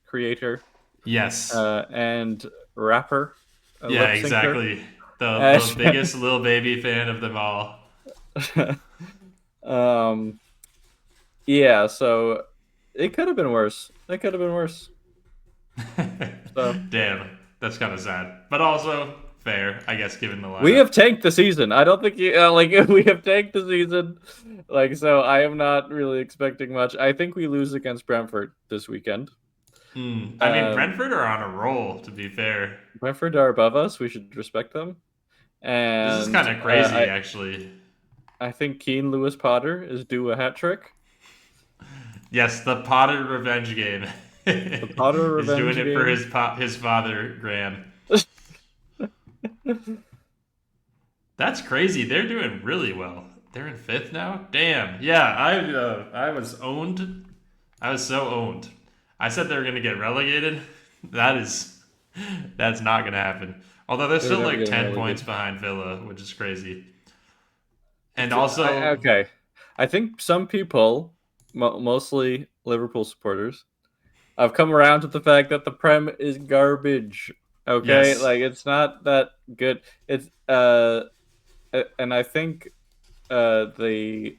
creator Yes. and rapper, Yeah, lip syncer. exactly. The Ash. biggest little baby fan of them all. um, yeah, so it could have been worse. It could have been worse. So Damn, that's kind of sad, but also fair, I guess, given the lineup. We have tanked the season. I don't think we have tanked the season. So I am not really expecting much. I think we lose against Brentford this weekend. I mean, Brentford are on a roll, to be fair. Brentford are above us. We should respect them. And this is kind of crazy, actually. I think Keane Lewis Potter is due a hat trick. Yes, the Potter revenge game. The Potter revenge game. He's doing it for his father, Graham. That's crazy. They're doing really well. They're in 5th now? Damn. Yeah, I was owned. I was so owned. I said they were going to get relegated. That's not going to happen. Although they're still like 10 points behind Villa, which is crazy. And also... okay. I think some people, mostly Liverpool supporters, have come around to the fact that the Prem is garbage. Okay? Yes. Like, it's not that good. It's... and I think the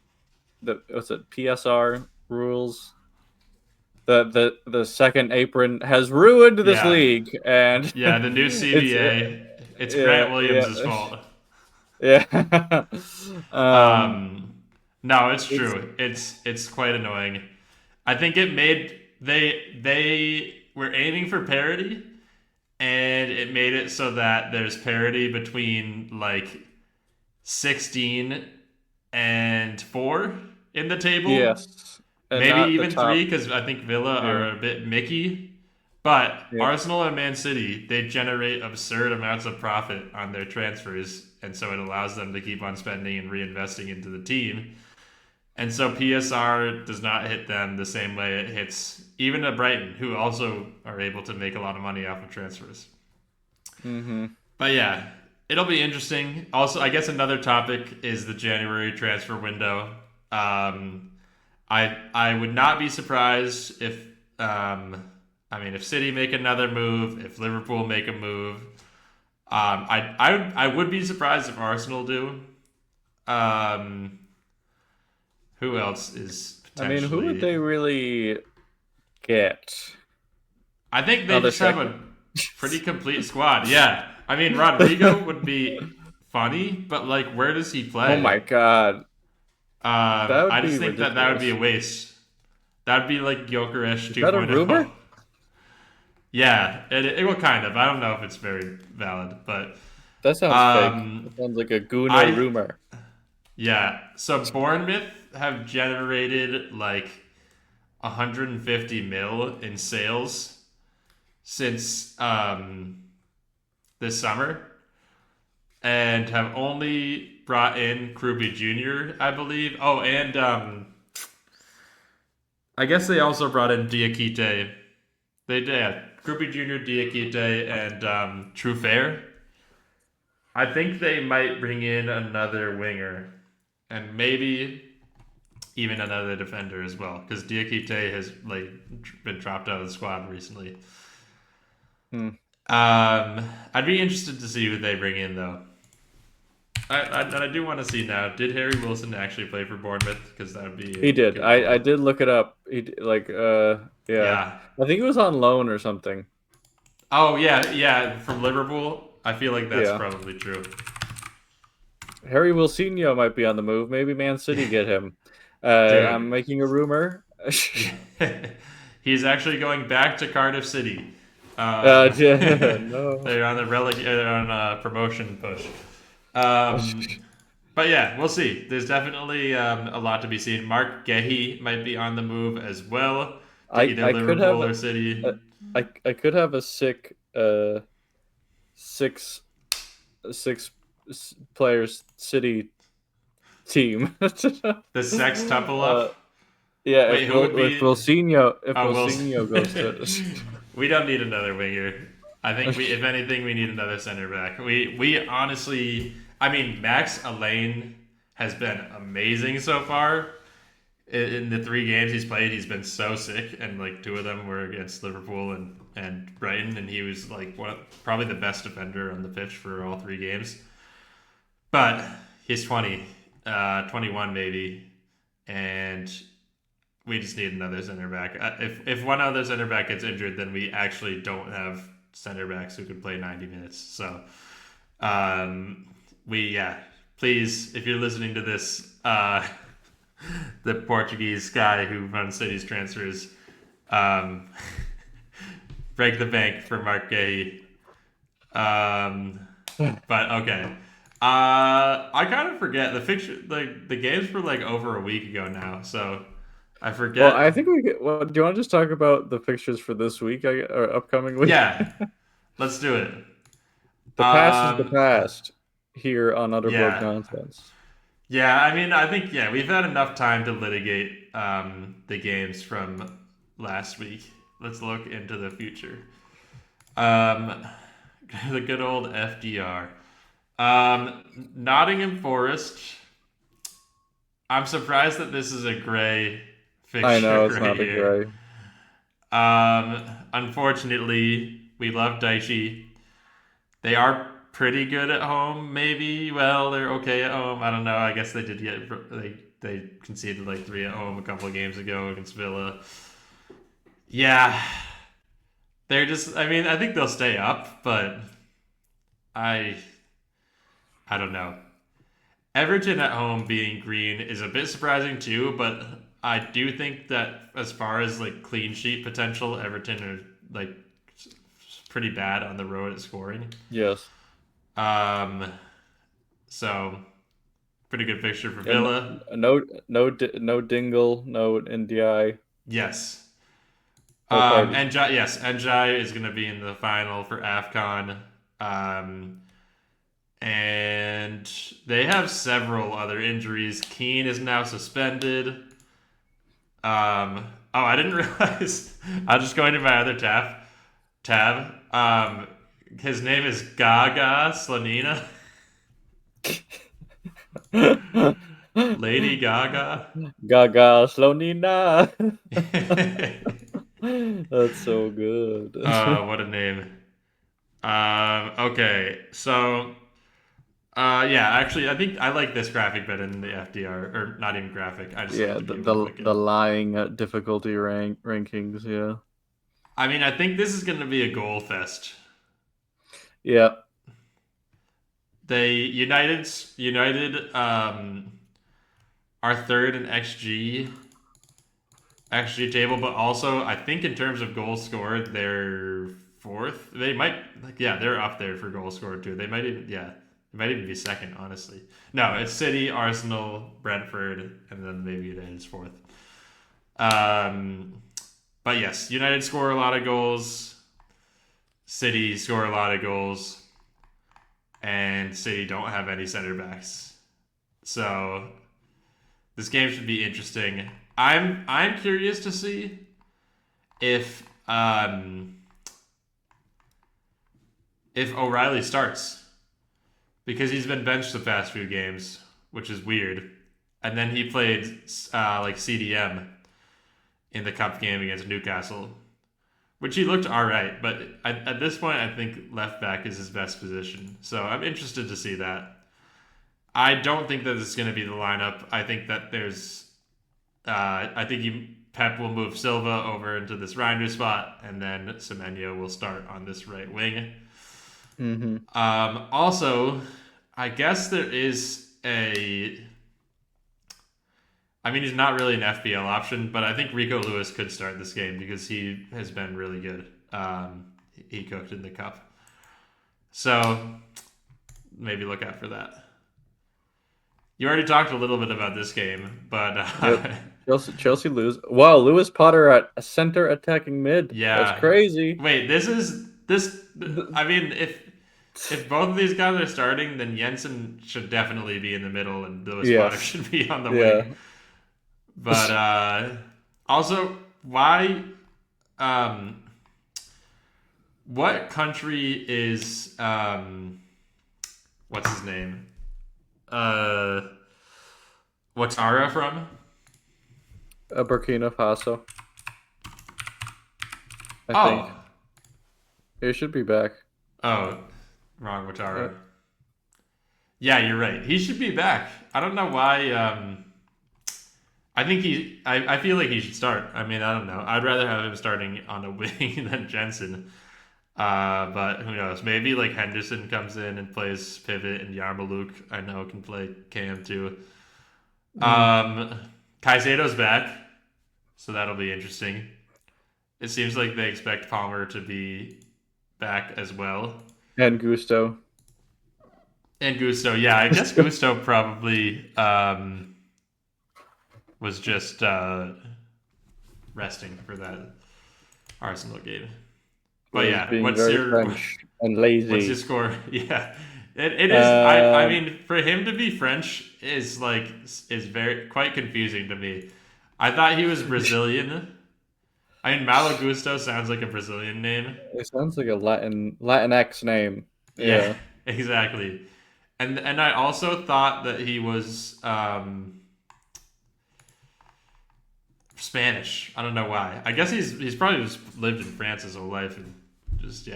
what's it, PSR rules, the second apron has ruined this league, and the new CBA, it's Grant Williams' fault. Yeah. No, it's true. It's quite annoying. I think it made they were aiming for parity, and it made it so that there's parity between like 16 and 4 in the table. Yes. And maybe even 3, because I think Villa are a bit mickey. But Yeah. Arsenal and Man City, they generate absurd amounts of profit on their transfers, and so it allows them to keep on spending and reinvesting into the team. And so PSR does not hit them the same way it hits even a Brighton, who also are able to make a lot of money off of transfers. Mm-hmm. But yeah, it'll be interesting. Also, I guess another topic is the January transfer window. I would not be surprised if if City make another move, if Liverpool make a move. I would be surprised if Arsenal do. Who else is potentially... who would they really get? I think they just have a pretty complete squad. Yeah. I mean, Rodrigo would be funny, but like, where does he play? Oh my god. I just think that would be a waste. That would be like Gyökeres 2.0. Is that a rumor? Yeah, it will kind of. I don't know if it's very valid, but... That sounds fake. That sounds like a Gunnar rumor. Yeah, so Bournemouth have generated like 150 mil in sales since this summer, and have only brought in Krupi Jr., I believe. Oh, and I guess they also brought in Diakite. They did. Krupi Jr., Diakite, and Truffert. I think they might bring in another winger, and maybe even another defender as well, because Diakite has like been dropped out of the squad recently. I'd be interested to see who they bring in, though. I do want to see now. Did Harry Wilson actually play for Bournemouth? Because that would be... He did. I did look it up. He yeah. I think it was on loan or something. Oh yeah, from Liverpool. I feel like that's probably true. Harry Wilsinho might be on the move. Maybe Man City get him. I'm making a rumor. He's actually going back to Cardiff City. No. They're on a promotion push. But yeah, we'll see. There's definitely a lot to be seen. Mark Gehi might be on the move as well. Either Liverpool or City. I could have a sick six players City team. The sextuple up. Yeah, wait, if Wilsinho goes to... We don't need another winger. I think if anything, we need another center back. We honestly, I mean, Max Alain has been amazing so far. In the 3 games he's played, he's been so sick, and like 2 of them were against Liverpool and Brighton, and he was like probably the best defender on the pitch for all 3 games. But he's 21 maybe, and we just need another center back. If one other center back gets injured, then we actually don't have center backs who could play 90 minutes. So Please, if you're listening to this, the Portuguese guy who runs City's transfers, um, break the bank for Mark Gay. But okay. I kind of forget the fixture. The games were like over a week ago now, so I Well, forget. I think we get. Well, do you want to just talk about the fixtures for this week or upcoming week? Yeah, let's do it. The past is the Um, past here on Utter Bloke yeah, Nonsense. yeah. I mean, I think we've had enough time to litigate the games from last week. Let's look into the future. Um, the good old FDR. Nottingham Forest. I'm surprised that this is a gray I know fixture it's right not a here. gray. Unfortunately, we love Daichi. They are pretty good at home, maybe. Well, they're okay at home. I don't know. I guess they did get they conceded like 3 at home a couple of games ago against Villa. Yeah, they're just. I mean, I think they'll stay up, but I I don't know. Everton at home being green is a bit surprising too, but I do think that as far as like clean sheet potential, Everton are like pretty bad on the road at scoring. Yes. Um, so pretty good fixture for And Villa. no Dingle, no NDI. Yes. No party. Njai is going to be in the final for AFCON. Um, and they have several other injuries. Keane is now suspended. I didn't realize. I'll just go into my other tab. His name is Gaga Slanina. Lady Gaga. Gaga Slonina. uh, That's so good. what a name. Okay, so actually, I think I like this graphic better than the FDR, or not even graphic. I just like Yeah, the the view the, of like the it. lying difficulty rankings. Yeah. I mean, I think this is going to be a goal fest. Yeah. They United are third in XG table, but also I think in terms of goals scored, they're fourth. They might they're up there for goals scored too. They might even be second, honestly. No, it's City, Arsenal, Brentford, and then maybe United's fourth. Um, but yes, United score a lot of goals. City score a lot of goals, and City don't have any center backs. So this game should be interesting. I'm curious to see if O'Reilly starts, because he's been benched the past few games, which is weird. And then he played like CDM in the cup game against Newcastle, which he looked all right. But at this point, I think left back is his best position. So I'm interested to see that. I don't think that this is going to be the lineup. I think that Pep will move Silva over into this Reinder spot, and then Semenyo will start on this right wing. Mm-hmm. Also, I guess there is I mean, he's not really an FPL option, but I think Rico Lewis could start this game because he has been really good. He cooked in the cup. So maybe look out for that. You already talked a little bit about this game, but Yep. Chelsea lose. Wow, Lewis Potter at a center attacking mid. That's yeah. crazy. Wait, this. I mean, if both of these guys are starting, then Jensen should definitely be in the middle, and Lewis Potter Yes. should be on the Yeah. wing. But also, why? What country is what's his name? What's Ara from? Burkina Faso. I think. Oh, He should be back. oh, wrong Watara. Uh, Yeah, you're right. He should be back. I don't know why. I think I feel like he should start. I mean, I don't know. I'd rather have him starting on a wing than Jensen. But who knows? Maybe like Henderson comes in and plays pivot, and Yarmouk I know can play cam too. Caicedo's back, so that'll be interesting. It seems like they expect Palmer to be back as well. And Gusto. And Gusto, yeah, I guess Gusto probably was just resting for that Arsenal game. But yeah, Being what's very your French and lazy. what's your score? Yeah, it is. I mean, for him to be French is very quite confusing to me. I thought he was Brazilian. I mean, Malo Gusto sounds like a Brazilian name. It sounds like a Latinx name. Yeah, exactly. And I also thought that he was Spanish. I don't know why. I guess he's probably just lived in France his whole life and just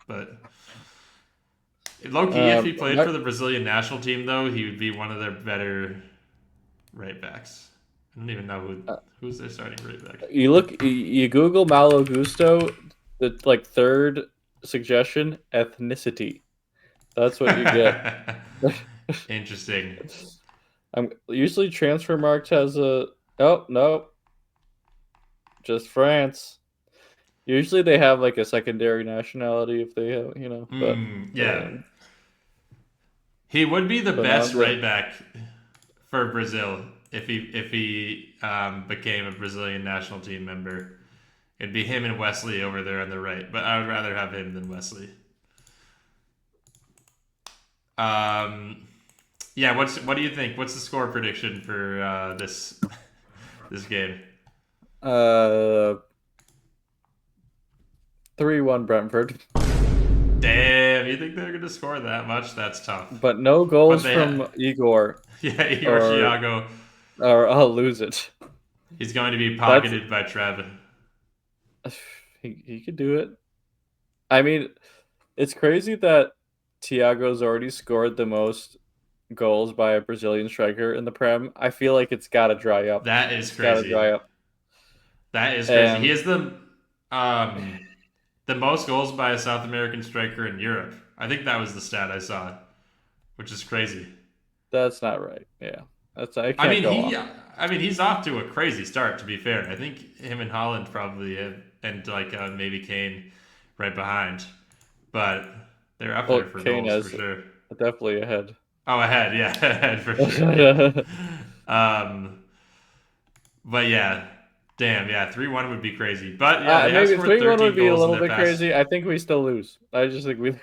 But low-key, if he played for the Brazilian national team, though, he would be one of their better right backs. I don't even know who's their starting right back. You Google Malo Gusto, the third suggestion, ethnicity. That's what you get. Interesting. Usually Transfermarkt has no, just France. Usually they have like a secondary nationality if they have, but yeah. He would be the best right back for Brazil if he became a Brazilian national team member. It'd be him and Wesley over there on the right, but I would rather have him than Wesley. Yeah, what do you think? What's the score prediction for this game? 3-1 Brentford. Damn, you think they're gonna score that much? That's tough. But no goals from Igor. Yeah, Igor Thiago. Or I'll lose it. He's going to be pocketed by Trev. He could do it. I mean, it's crazy that Thiago's already scored the most goals by a Brazilian striker in the Prem. I feel like it's got to dry up. That is crazy. Got to dry up. That is crazy. He has the most goals by a South American striker in Europe. I think that was the stat I saw, which is crazy. That's not right. Yeah, he's off to a crazy start. To be fair, I think him and Holland probably and maybe Kane right behind, but they're up there for Kane goals for sure. Definitely ahead. Oh, ahead, yeah, ahead for sure. But yeah. Damn, yeah, 3-1 would be crazy. But yeah, maybe 3-1 would be a little bit crazy. I think we still lose. I just think we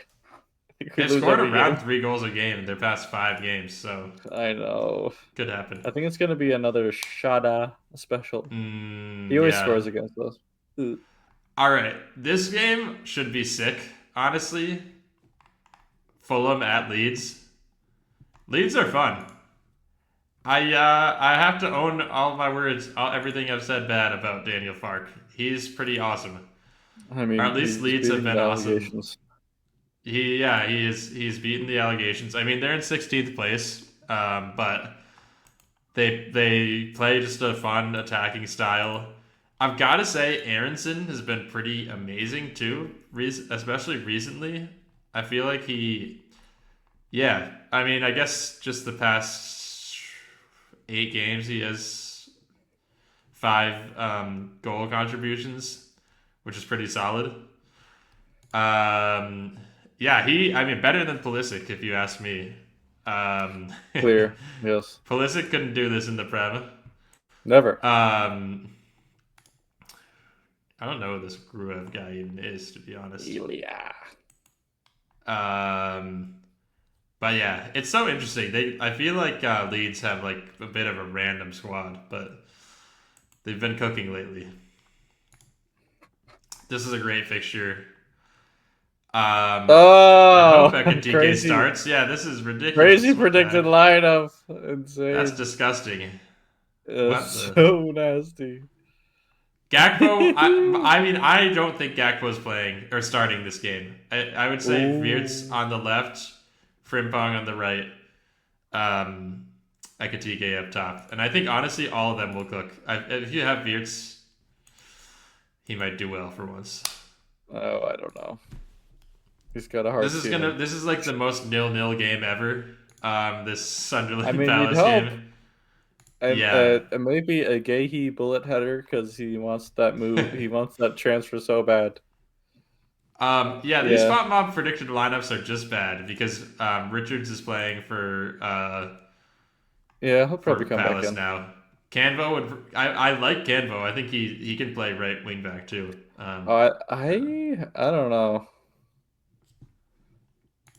they've scored around 3 goals a game in their past 5 games, so I know. Could happen. I think it's gonna be another Shada special. He always scores against us. Alright. This game should be sick, honestly. Fulham at Leeds. Leeds are fun. I have to own all my words, everything I've said bad about Daniel Farke. He's pretty awesome. I mean, or at least Leeds have been awesome. He's beaten the allegations. I mean, they're in 16th place, but they play just a fun attacking style. I've got to say, Aronson has been pretty amazing too, especially recently. I feel like I guess just the past 8 games, he has 5 goal contributions, which is pretty solid. Better than Pulisic, if you ask me. Clear, yes. Pulisic couldn't do this in the Prem. Never. I don't know who this Gruev guy even is, to be honest. Ilya. But yeah, it's so interesting. I feel like Leeds have like a bit of a random squad, but they've been cooking lately. This is a great fixture. I hope Ekatike starts. Yeah, this is ridiculous. Crazy predicted lineup. Insane. That's disgusting. So nasty. Gakpo, I don't think Gakpo's playing or starting this game. I would say Wirtz on the left, Frimpong on the right, Ekatike up top. And I think, honestly, all of them will cook. If you have Wirtz, he might do well for once. Oh, I don't know. He's got a hard ceiling. This is like the most 0-0 game ever. This Sunderland I mean, you'd Palace hope. game. And Yeah. maybe a Gahey bullet header because he wants that move. He wants that transfer so bad. Yeah, these Yeah, Spot Mob predicted lineups are just bad because Richards is playing yeah, he'll probably for come back Palace in. now. Canvo would I like Canvo. I think he can play right wing back too. I don't know.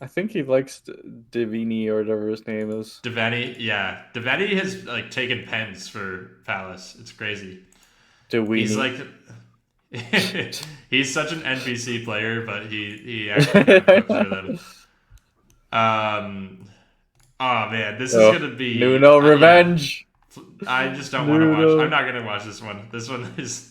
I think he likes Divini or whatever his name is. Devaney, yeah, Devaney has like taken pens for Palace. It's crazy. He's Dewini. like he's such an NPC player, but he actually kind of cooks for them. Um, oh man, this is gonna be Nuno yeah. revenge. I just don't want to watch. I'm Nuno. not gonna watch this one. This one is.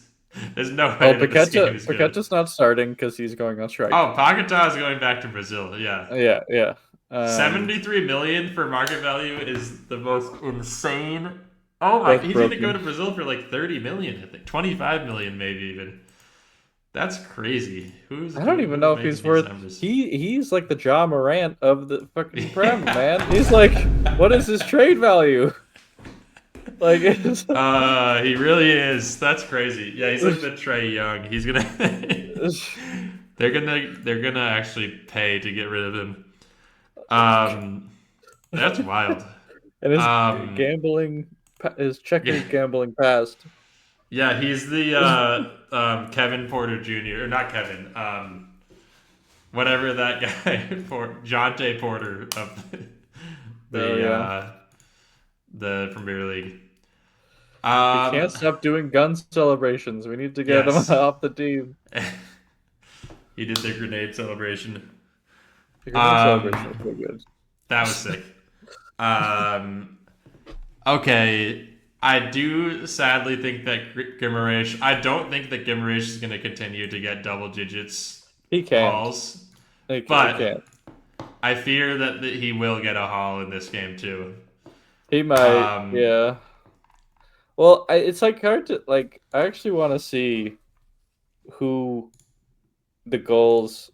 There's no Oh, way that this game is good. Paqueta's not starting because he's going on strike. Oh, Paqueta is going back to Brazil. Yeah, Yeah, yeah. 73 million for market value is the most insane. Oh my, Both he's gonna broken. go to Brazil for like 30 million. I think 25 million, maybe even. That's crazy. I don't even know if he's worth. He's like the John Morant of the fucking Prem, man. He's like, what is his trade value? Like, it's, he really is. That's crazy. Yeah, he's like the Trey Young. He's gonna. they're gonna actually pay to get rid of him. That's wild. and his gambling, his checkers gambling past. Yeah, he's the Kevin Porter Jr. or not Kevin. Whatever that guy for Jonte Porter of the Premier League. We can't stop doing gun celebrations. We need to get him off the team. He did the grenade celebration. The grenade celebration was pretty good. That was sick. Okay. I do sadly think that Guimaraes. I don't think that Guimaraes is going to continue to get double digits hauls. He can't. I fear that he will get a haul in this game too. He might, yeah. Well, it's like hard to like. I actually want to see who the goals,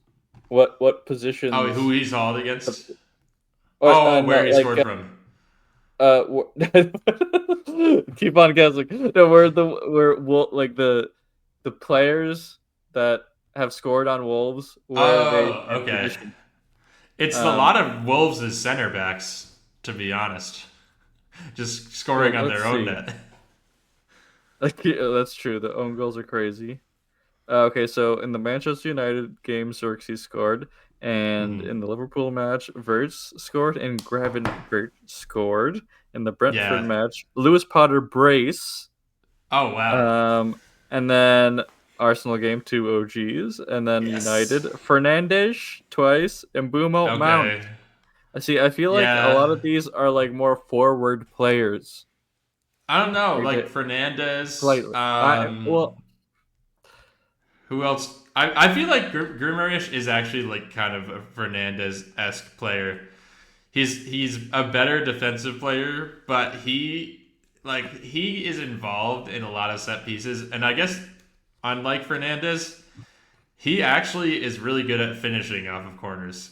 what positions. Oh, who he's hauled against. Where he scored from. Keep on guessing. No, the players that have scored on Wolves. Okay. It's a lot of Wolves' center backs, to be honest. Just scoring on their own net. That's true. The own goals are crazy. Okay, so in the Manchester United game, Xerxes scored. And in the Liverpool match, Verts scored, and Gravenberch scored. In the Brentford match, Lewis Potter brace. Oh, wow. And then Arsenal game, 2 OGs. And then United, Fernandes twice, and Mbumo Mount. I feel like a lot of these are like more forward players. I don't know, like Fernandes. Who else? I feel like Guimaraes is actually like kind of a Fernandes-esque player. He's a better defensive player, but he is involved in a lot of set pieces, and I guess unlike Fernandes, he actually is really good at finishing off of corners.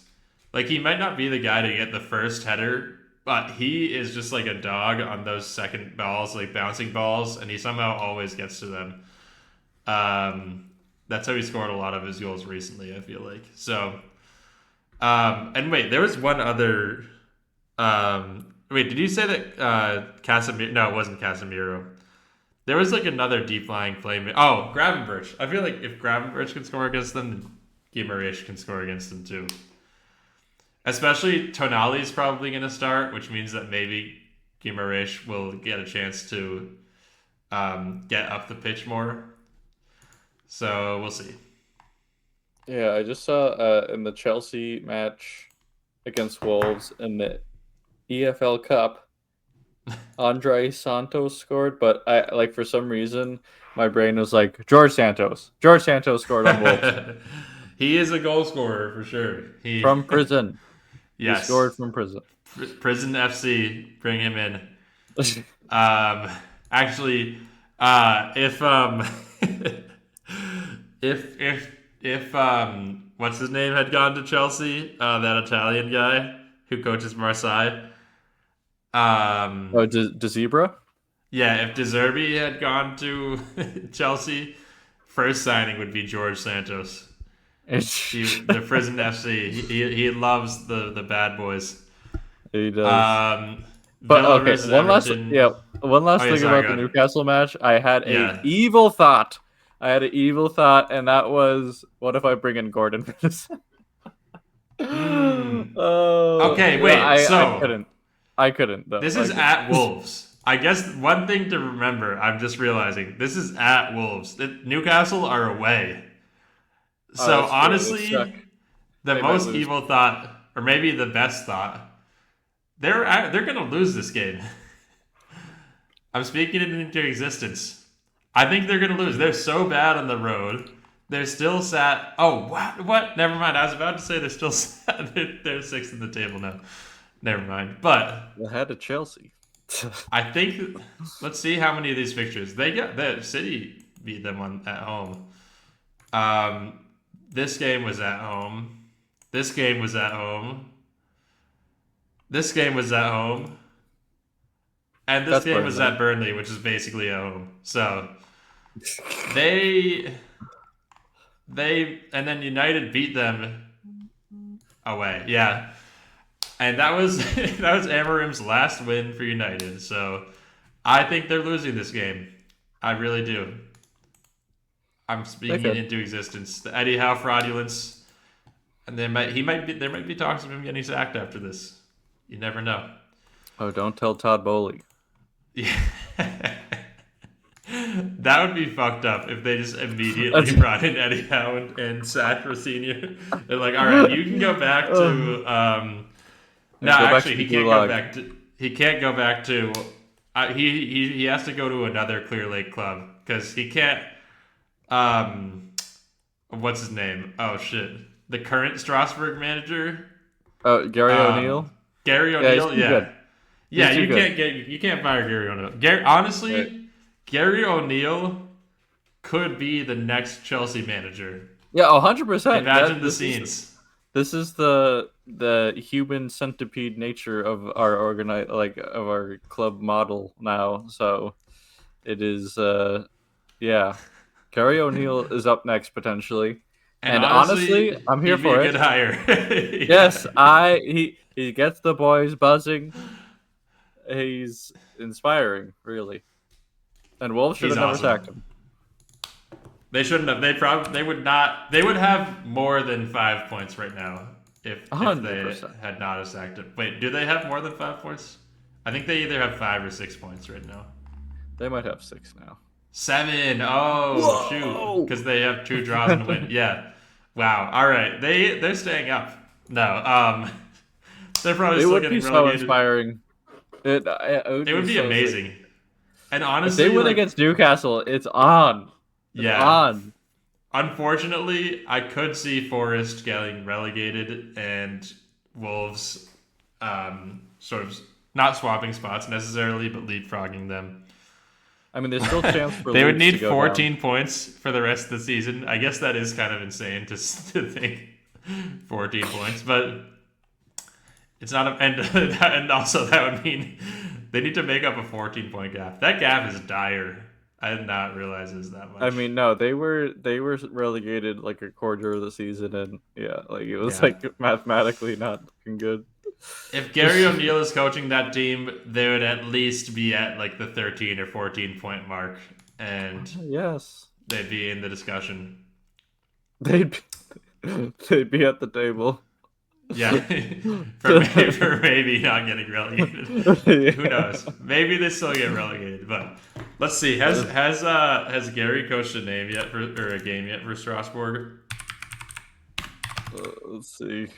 Like, he might not be the guy to get the first header, but he is just like a dog on those second balls, like bouncing balls, and he somehow always gets to them. That's how he scored a lot of his goals recently, I feel like. So, and wait, there was one other. Wait, did you say that Casemiro? No, it wasn't Casemiro. There was like another deep lying flame. Oh, Gravenberch. I feel like if Gravenberch can score against them, then Guimaraes can score against them too. Especially Tonali's probably going to start, which means that maybe Guimaraes will get a chance to get up the pitch more. So we'll see. Yeah, I just saw in the Chelsea match against Wolves in the EFL Cup, Andre Santos scored, but for some reason my brain was like George Santos. George Santos scored on Wolves. He is a goal scorer for sure. From prison. Yes. He scored from prison. Prison FC, bring him in. Actually, if if what's his name had gone to Chelsea, that Italian guy who coaches Marseille. Oh, De Zebra? Yeah, if De Zerbi had gone to Chelsea, first signing would be George Santos. The prison FC. He loves the bad boys. He does. But Villa okay, versus Everton. one last Oh, yeah, thing sorry, about the go ahead. Newcastle match. I had Yeah. a evil thought. And that was, what if I bring in Gordon for this? Oh, Okay, yeah, wait. I So couldn't. I couldn't though. this is at Wolves. I guess one thing to remember, I'm just realizing, this is at Wolves. Newcastle are away. So that's true. They honestly, suck. the They might most lose. evil thought, or maybe the best thought, they're gonna lose this game. I'm speaking it into existence. I think they're gonna lose. They're so bad on the road. They're still sat. Oh, what? Never mind. I was about to say they're still sat. They're sixth in the table now. Never mind. But Ahead of Chelsea. I think let's see how many of these fixtures they got. The City beat them at home. This game was at home. This game was at home. This game was at home. And this game was at Burnley, which is basically at home. So they and then United beat them away. Yeah. And that was Amarim's last win for United. So I think they're losing this game. I really do. I'm speaking it into existence. The Eddie Howe fraudulence, and there might be talks of him getting sacked after this. You never know. Oh, don't tell Todd Bowley. Yeah. That would be fucked up if they just immediately brought in Eddie Howe and sacked for senior. They're like, all right, you can go back to. No, actually, he can't go back to. He can't go back to. He has to go to another Clear Lake club because he can't. What's his name? Oh shit, the current Strasbourg manager. Oh, Gary O'Neill. Gary O'Neill, yeah. Yeah, you can't fire Gary O'Neill. Honestly, right. Gary O'Neill could be the next Chelsea manager. Yeah, 100%. Imagine the scenes. This is the human centipede nature of our of our club model now. So it is yeah. Gary O'Neill is up next potentially. And honestly, I'm here for it. Good hire. Yes, he gets the boys buzzing. He's inspiring, really. And Wolves should have never sacked him. They shouldn't have. They would not. They would have more than 5 points right now if they had not sacked him. Wait, do they have more than 5 points? I think they either have 5 or 6 points right now. They might have 6 now. 7. Oh, whoa. Shoot! Because they have 2 draws and a win. Yeah. Wow. All right. They're staying up. No. They're probably still getting relegated. It would be so inspiring. It would be so amazing. Sick. And honestly, if they win against Newcastle, it's on. It's on. Unfortunately, I could see Forest getting relegated and Wolves sort of not swapping spots necessarily, but leapfrogging them. I mean, there's still a chance for they would need 14 points for the rest of the season. I guess that is kind of insane to think 14 points, but it's not and also that would mean they need to make up a 14-point gap. That gap is dire. I did not realize it was that much. I mean, no, they were relegated like a quarter of the season, and it was like mathematically not looking good. If Gary O'Neill is coaching that team, they would at least be at like the 13 or 14-point mark, and yes, they'd be in the discussion. They'd be at the table. Yeah, for maybe not getting relegated. Who knows? Maybe they still get relegated, but let's see. Has Gary coached a game yet for Strasbourg? Let's see.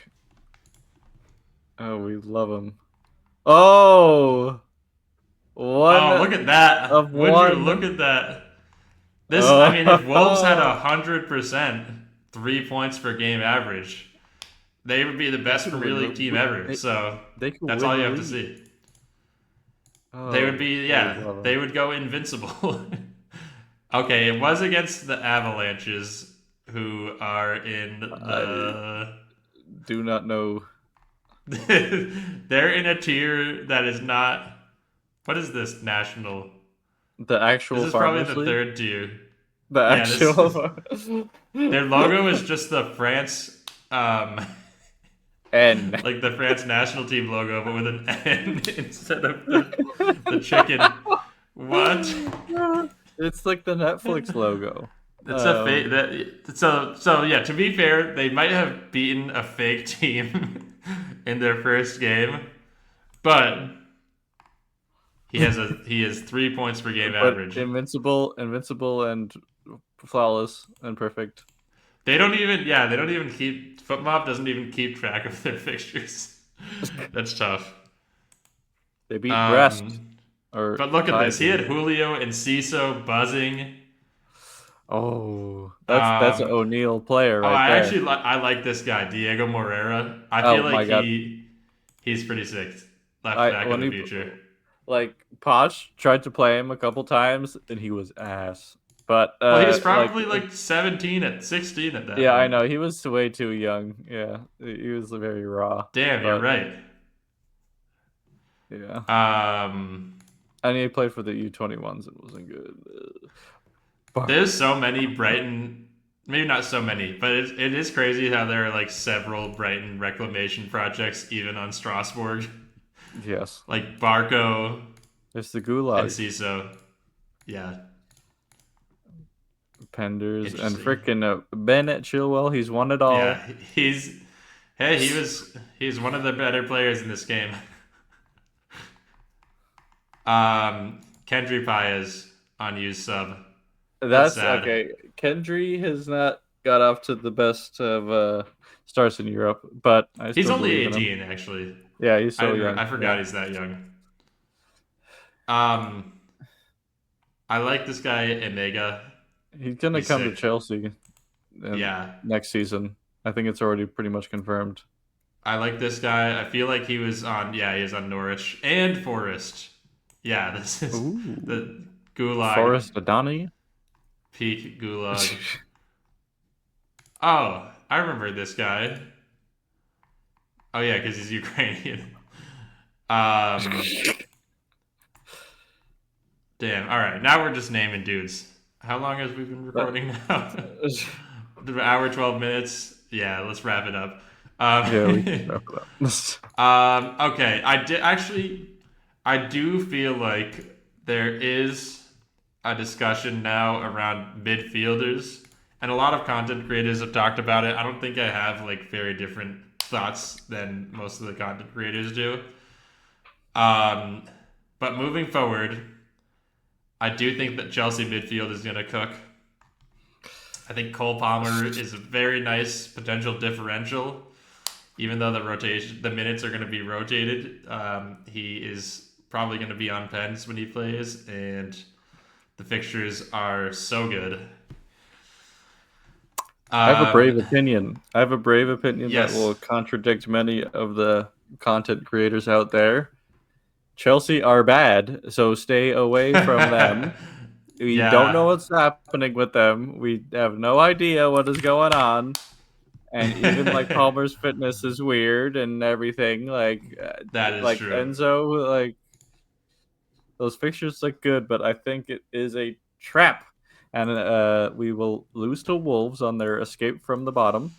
Oh, we love him. Oh, look at that! Would you look at that? This, I mean, if Wolves had 100%, 3 points per game average, they would be the best Premier League team ever. So that's all you have to see. They would be, they would go invincible. Okay, it was against the Avalanches. who are in the. Do not know. They're in a tier that is not. What is this national? The This actual is probably Farmers the League? third tier. The Yeah, this actual is, their logo is just the France, N. like the France national team logo, but with an N instead of the chicken. What? It's like the Netflix logo. It's a fake. So yeah. To be fair, they might have beaten a fake team in their first game, but he has 3 points per game But average. invincible, and flawless and perfect. They don't even keep. FootMob doesn't even keep track of their fixtures. That's tough. They beat Brest. But look at this. He had Julio and Ciso buzzing. Oh, that's an O'Neal player right I there. actually I like this guy, Diego Morera. I feel like he's pretty sick. Left back of the future. Like Poch tried to play him a couple times and he was ass. But well, he was probably like 17 at 16 at that yeah, point. I know. He was way too young. Yeah, he was very raw. Damn, you're right. Yeah. And he played for the U21s. It wasn't good. There's so many Brighton, maybe not so many, but it is crazy how there are like several Brighton reclamation projects even on Strasbourg. Yes. Like Barco. It's the Gulag. And Ciso. Yeah. Penders and freaking Bennett Chilwell. He's won it all. Yeah, he's one of the better players in this game. Kendry Paez on used sub. That's okay. Kendry has not got off to the best of starts in Europe, but he's only 18 actually. Yeah, he's so young. I forgot he's that young. I like this guy Emega. He's gonna come to Chelsea. Next season. I think it's already pretty much confirmed. I like this guy. I feel like he was on Norwich and Forest. Yeah, this is the Gulag. Forest Adani? Peak Gulag. Oh, I remember this guy. Oh yeah, because he's Ukrainian. Damn. All right, now we're just naming dudes. How long has we been recording now? An hour, 12 minutes. Yeah, let's wrap it up. We can wrap it up. Okay, I do feel like there is a discussion now around midfielders, and a lot of content creators have talked about it. I don't think I have like very different thoughts than most of the content creators do. But moving forward, I do think that Chelsea midfield is going to cook. I think Cole Palmer is a very nice potential differential. Even though the minutes are going to be rotated, he is probably going to be on pens when he plays, and the fixtures are so good. I have a brave opinion. Yes. That will contradict many of the content creators out there. Chelsea are bad, so stay away from them. We don't know what's happening with them. We have no idea what is going on. And even like Palmer's fitness is weird and everything. Like that is like true. Enzo, like those fixtures look good, but I think it is a trap. And we will lose to Wolves on their escape from the bottom.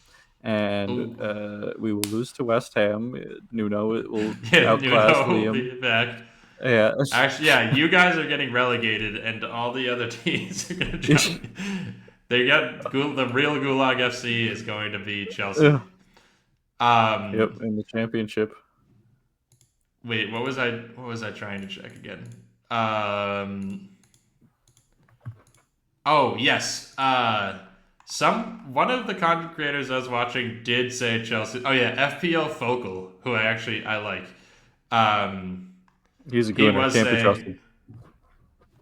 And we will lose to West Ham. Nuno will outclass Liam. Will be back. Yeah. Actually, you guys are getting relegated, and all the other teams are going to jump. They got the real Gulag FC is going to be Chelsea. Yep, in the championship. Wait, what was I trying to check again? Oh yes. One of the content creators I was watching did say Chelsea. Oh yeah, FPL Focal, who I like. He's a gooner. Can't be trusted.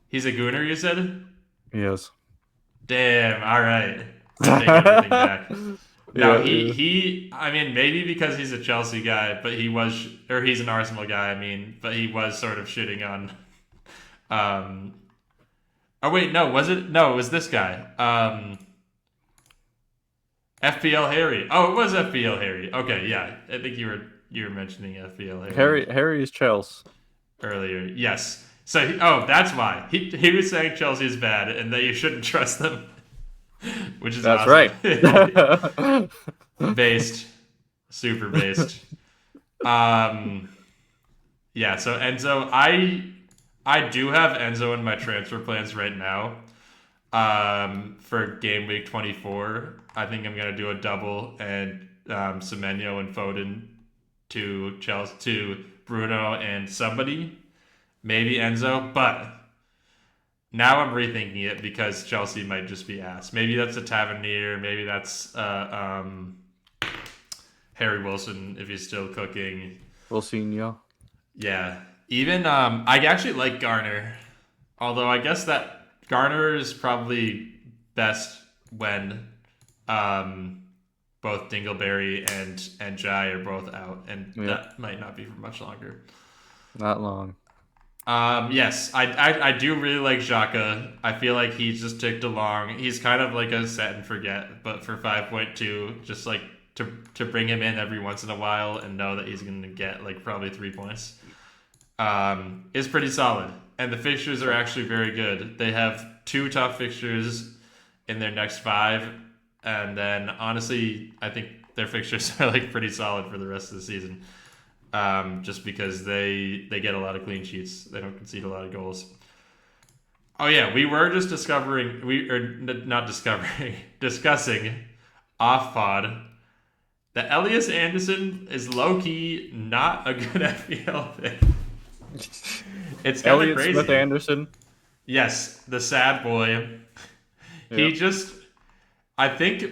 He's a gooner, you said? Yes. Damn. All right. I take everything back. No, he. I mean, maybe because he's a Chelsea guy, but he's an Arsenal guy. I mean, but he was sort of shitting on. Oh wait, no, was it? No, it was this guy. FPL Harry. Oh, it was FPL Harry. Okay, yeah. I think you were mentioning FPL Harry's Chelsea. earlier. Yes. So that's why he was saying Chelsea is bad and that you shouldn't trust them, which is That's awesome. right. Based, super based. Um, yeah. So Enzo, I do have Enzo in my transfer plans right now. For game week 24, I think I'm gonna do a double and Semenyo and Foden to Chelsea to Bruno and somebody, maybe Enzo, but now I'm rethinking it because Chelsea might just be ass. Maybe that's a Tavernier. Maybe that's Harry Wilson if he's still cooking. Wilsinho. Yeah. Even I actually like Garner, although I guess that Garner is probably best when both Dingleberry and Jai are both out, and that might not be for much longer. Not long. Yes, I do really like Xhaka. I feel like he's just ticked along. He's kind of like a set and forget, but for 5.2, just like to bring him in every once in a while and know that he's going to get like probably 3 points, is pretty solid. And the fixtures are actually very good. They have 2 tough fixtures in their next 5, and then honestly, I think their fixtures are like pretty solid for the rest of the season. Just because they get a lot of clean sheets. They don't concede a lot of goals. Oh yeah, we were just discussing off pod that Elias Anderson is low key not a good FPL pick. It's kind of Elliot crazy. Smith Anderson. Yes, the sad boy. Yep. I think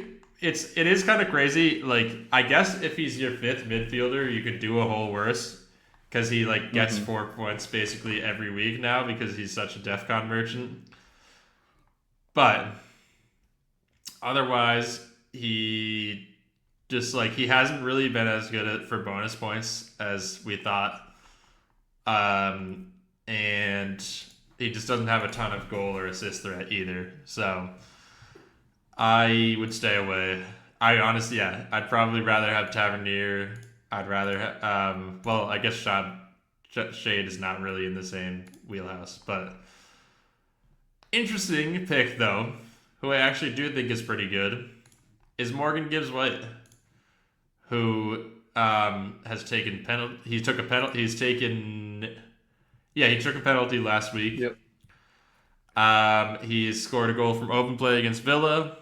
it is kind of crazy. Like, I guess if he's your 5th midfielder, you could do a whole worse because he like gets 4 points basically every week now because he's such a DEFCON merchant. But otherwise, he hasn't really been as good for bonus points as we thought, and he just doesn't have a ton of goal or assist threat either. So I would stay away. I'd probably rather have Tavernier. I'd rather I guess Shade is not really in the same wheelhouse, but interesting pick though, who I actually do think is pretty good, is Morgan Gibbs-White, who has taken penalty. He took a penalty. He took a penalty last week. Yep. He scored a goal from open play against Villa.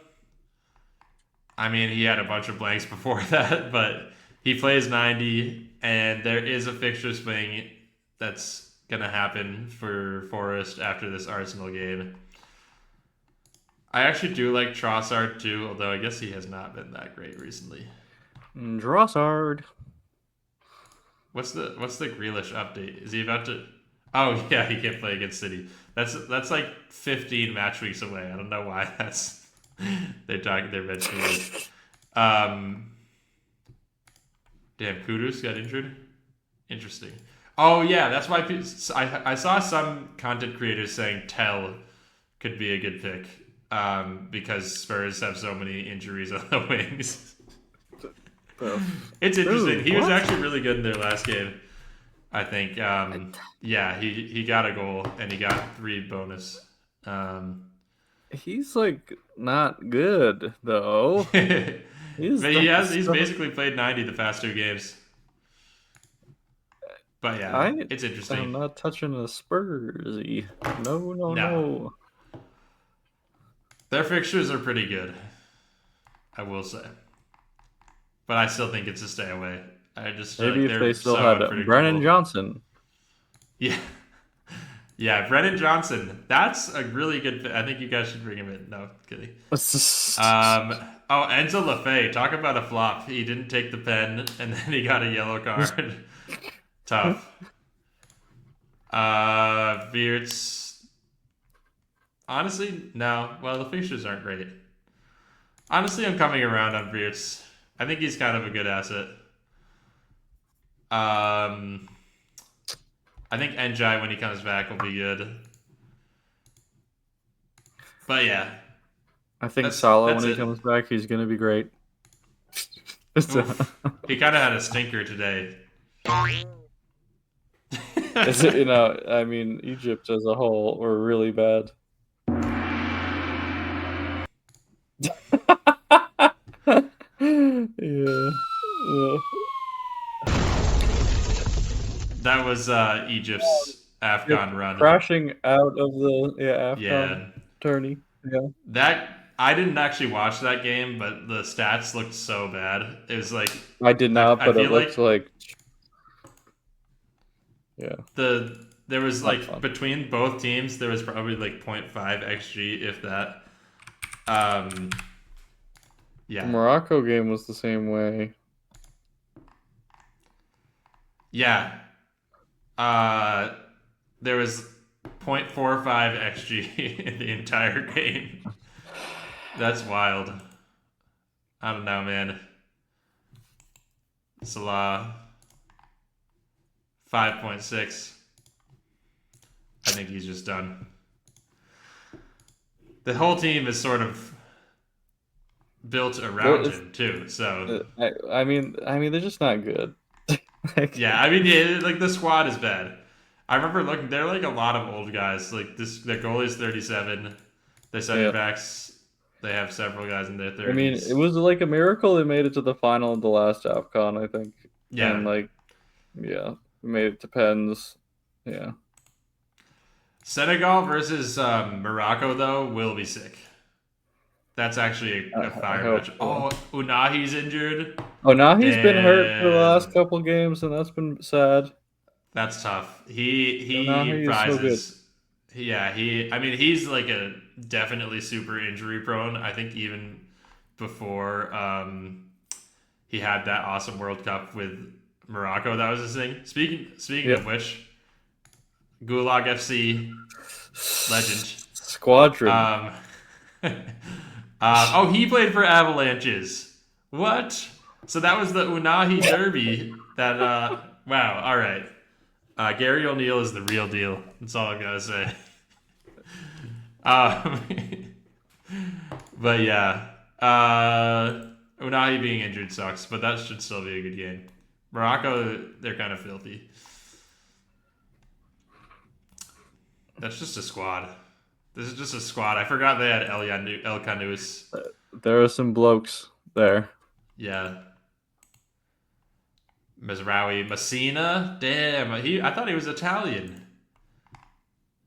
I mean, he had a bunch of blanks before that, but he plays 90, and there is a fixture swing that's going to happen for Forest after this Arsenal game. I actually do like Trossard too, although I guess he has not been that great recently. Trossard. What's the Grealish update? Is he about to? Oh yeah, he can't play against City. That's like 15 match weeks away. I don't know why that's. They're mentioning it. Damn, Kudus got injured. Interesting. Oh yeah, that's why I saw some content creators saying Tell could be a good pick, because Spurs have so many injuries on the wings. It's interesting. He was actually really good in their last game, I think. He got a goal and he got 3 bonus. He's like not good though. He's basically played 90 the past 2 games. But yeah, it's interesting. I'm not touching a Spursy. No. Their fixtures are pretty good, I will say. But I still think it's a stay away. I just maybe if they still had Brennan Johnson. Yeah. Yeah, Brennan Johnson. That's a really good fit. I think you guys should bring him in. No, kidding. Enzo Lefebvre. Talk about a flop. He didn't take the pen, and then he got a yellow card. Tough. Wirtz. Honestly, no. Well, the fixtures aren't great. Honestly, I'm coming around on Wirtz. I think he's kind of a good asset. I think Njai, when he comes back, will be good. But yeah. I think Salah, when he comes back, he's going to be great. Oof. He kind of had a stinker today. I mean, Egypt as a whole were really bad. Yeah. That was Egypt's AFCON run. Crashing out of the Yeah. AFCON tourney. Yeah. That I didn't actually watch that game, but the stats looked so bad. It was like I did not, I but it feel looks like yeah. there was Not like fun. between both teams there was probably like 0.5 xg if that. Yeah. The Morocco game was the same way. Yeah. There was 0.45 xg in the entire game. That's wild. I don't know, man. Salah 5.6. I think he's just done. The whole team is sort of built around him too. So I mean, they're just not good. yeah, I mean, yeah, like the squad is bad. I remember looking. There are like a lot of old guys. Like this, the goalie's 37. The center backs, they have several guys in their 30s. I mean, it was like a miracle they made it to the final of the last AFCON, I think. Yeah. And like, yeah, made it to pens. Yeah. Senegal versus Morocco though will be sick. That's actually a fire match. Oh, Unahi's injured. Oh, now he's been hurt for the last couple games, and that's been sad. That's tough. He Unahi is so good. Yeah, I mean, he's like a definitely super injury prone. I think even before he had that awesome World Cup with Morocco, that was his thing. Speaking of which, Gulag FC legend Squadron. Oh, he played for Avalanches. What? So that was the Unahi Derby. That wow. All right. Gary O'Neill is the real deal. That's all I gotta say. But yeah, Unahi being injured sucks, but that should still be a good game. Morocco, they're kind of filthy. That's just a squad. This is just a squad. I forgot they had El Canous. There are some blokes there. Yeah. Mizraoui, Messina. Damn, I thought he was Italian.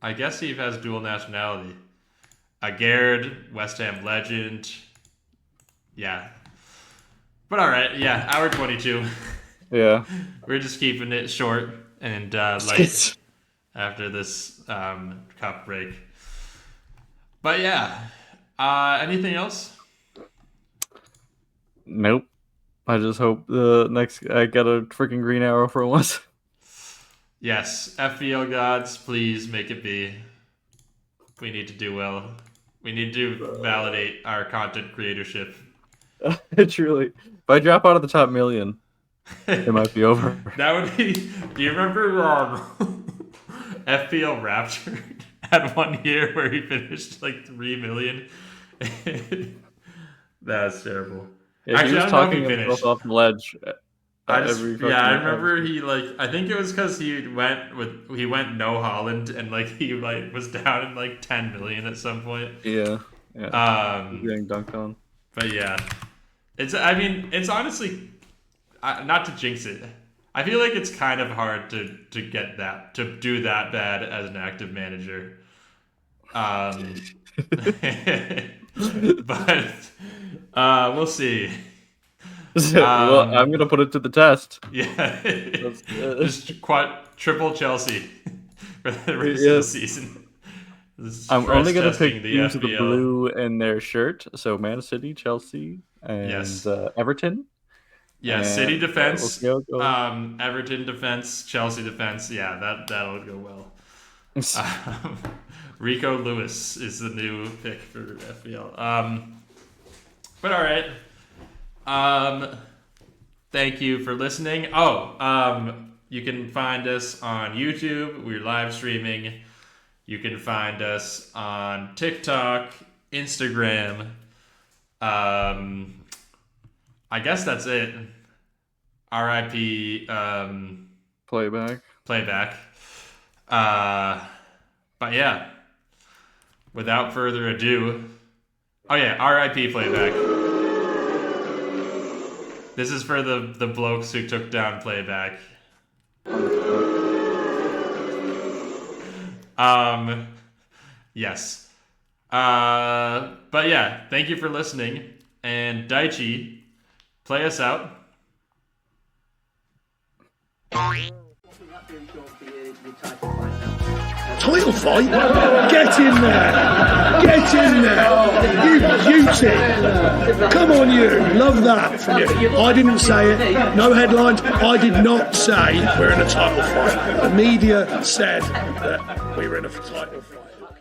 I guess he has dual nationality. Garrett, West Ham legend. Yeah. But all right, yeah, hour 22. Yeah. We're just keeping it short and light after this cup break. But yeah, anything else? Nope. I just hope the next I get a freaking green arrow for once. Yes, FPL gods, please make it be. We need to do well. We need to validate our content creatorship. Truly. If I drop out of the top million, it might be over. That would be. Do you remember FPL Rapture had 1 year where he finished like 3 million? That's terrible. Yeah, actually, he was I don't know talking if he himself finished. off the ledge. I remember he I think it was because he went no Holland and like he was down in like 10 million at some point. Yeah. Getting dunked on. But yeah, it's honestly not to jinx it. I feel like it's kind of hard to get that to do that bad as an active manager. But we'll see. Well, I'm gonna put it to the test. Yeah, just triple Chelsea for the rest of the season. I'm only gonna pick teams with the blue in their shirt. So Man City, Chelsea, and Everton. Yeah, and City defense, Everton defense, Chelsea defense. Yeah, that'll go well. Rico Lewis is the new pick for FPL. But all right. Thank you for listening. You can find us on YouTube. We're live streaming. You can find us on TikTok, Instagram. I guess that's it. R.I.P. Playback. But yeah, without further ado, oh yeah, R.I.P. Playback. This is for the blokes who took down Playback. Yes. But yeah, thank you for listening. And Daichi, play us out. Title fight? Get in there! Get in there! You beauty! Come on, you! Love that from you. I didn't say it. No headlines. I did not say we're in a title fight. The media said that we were in a title fight.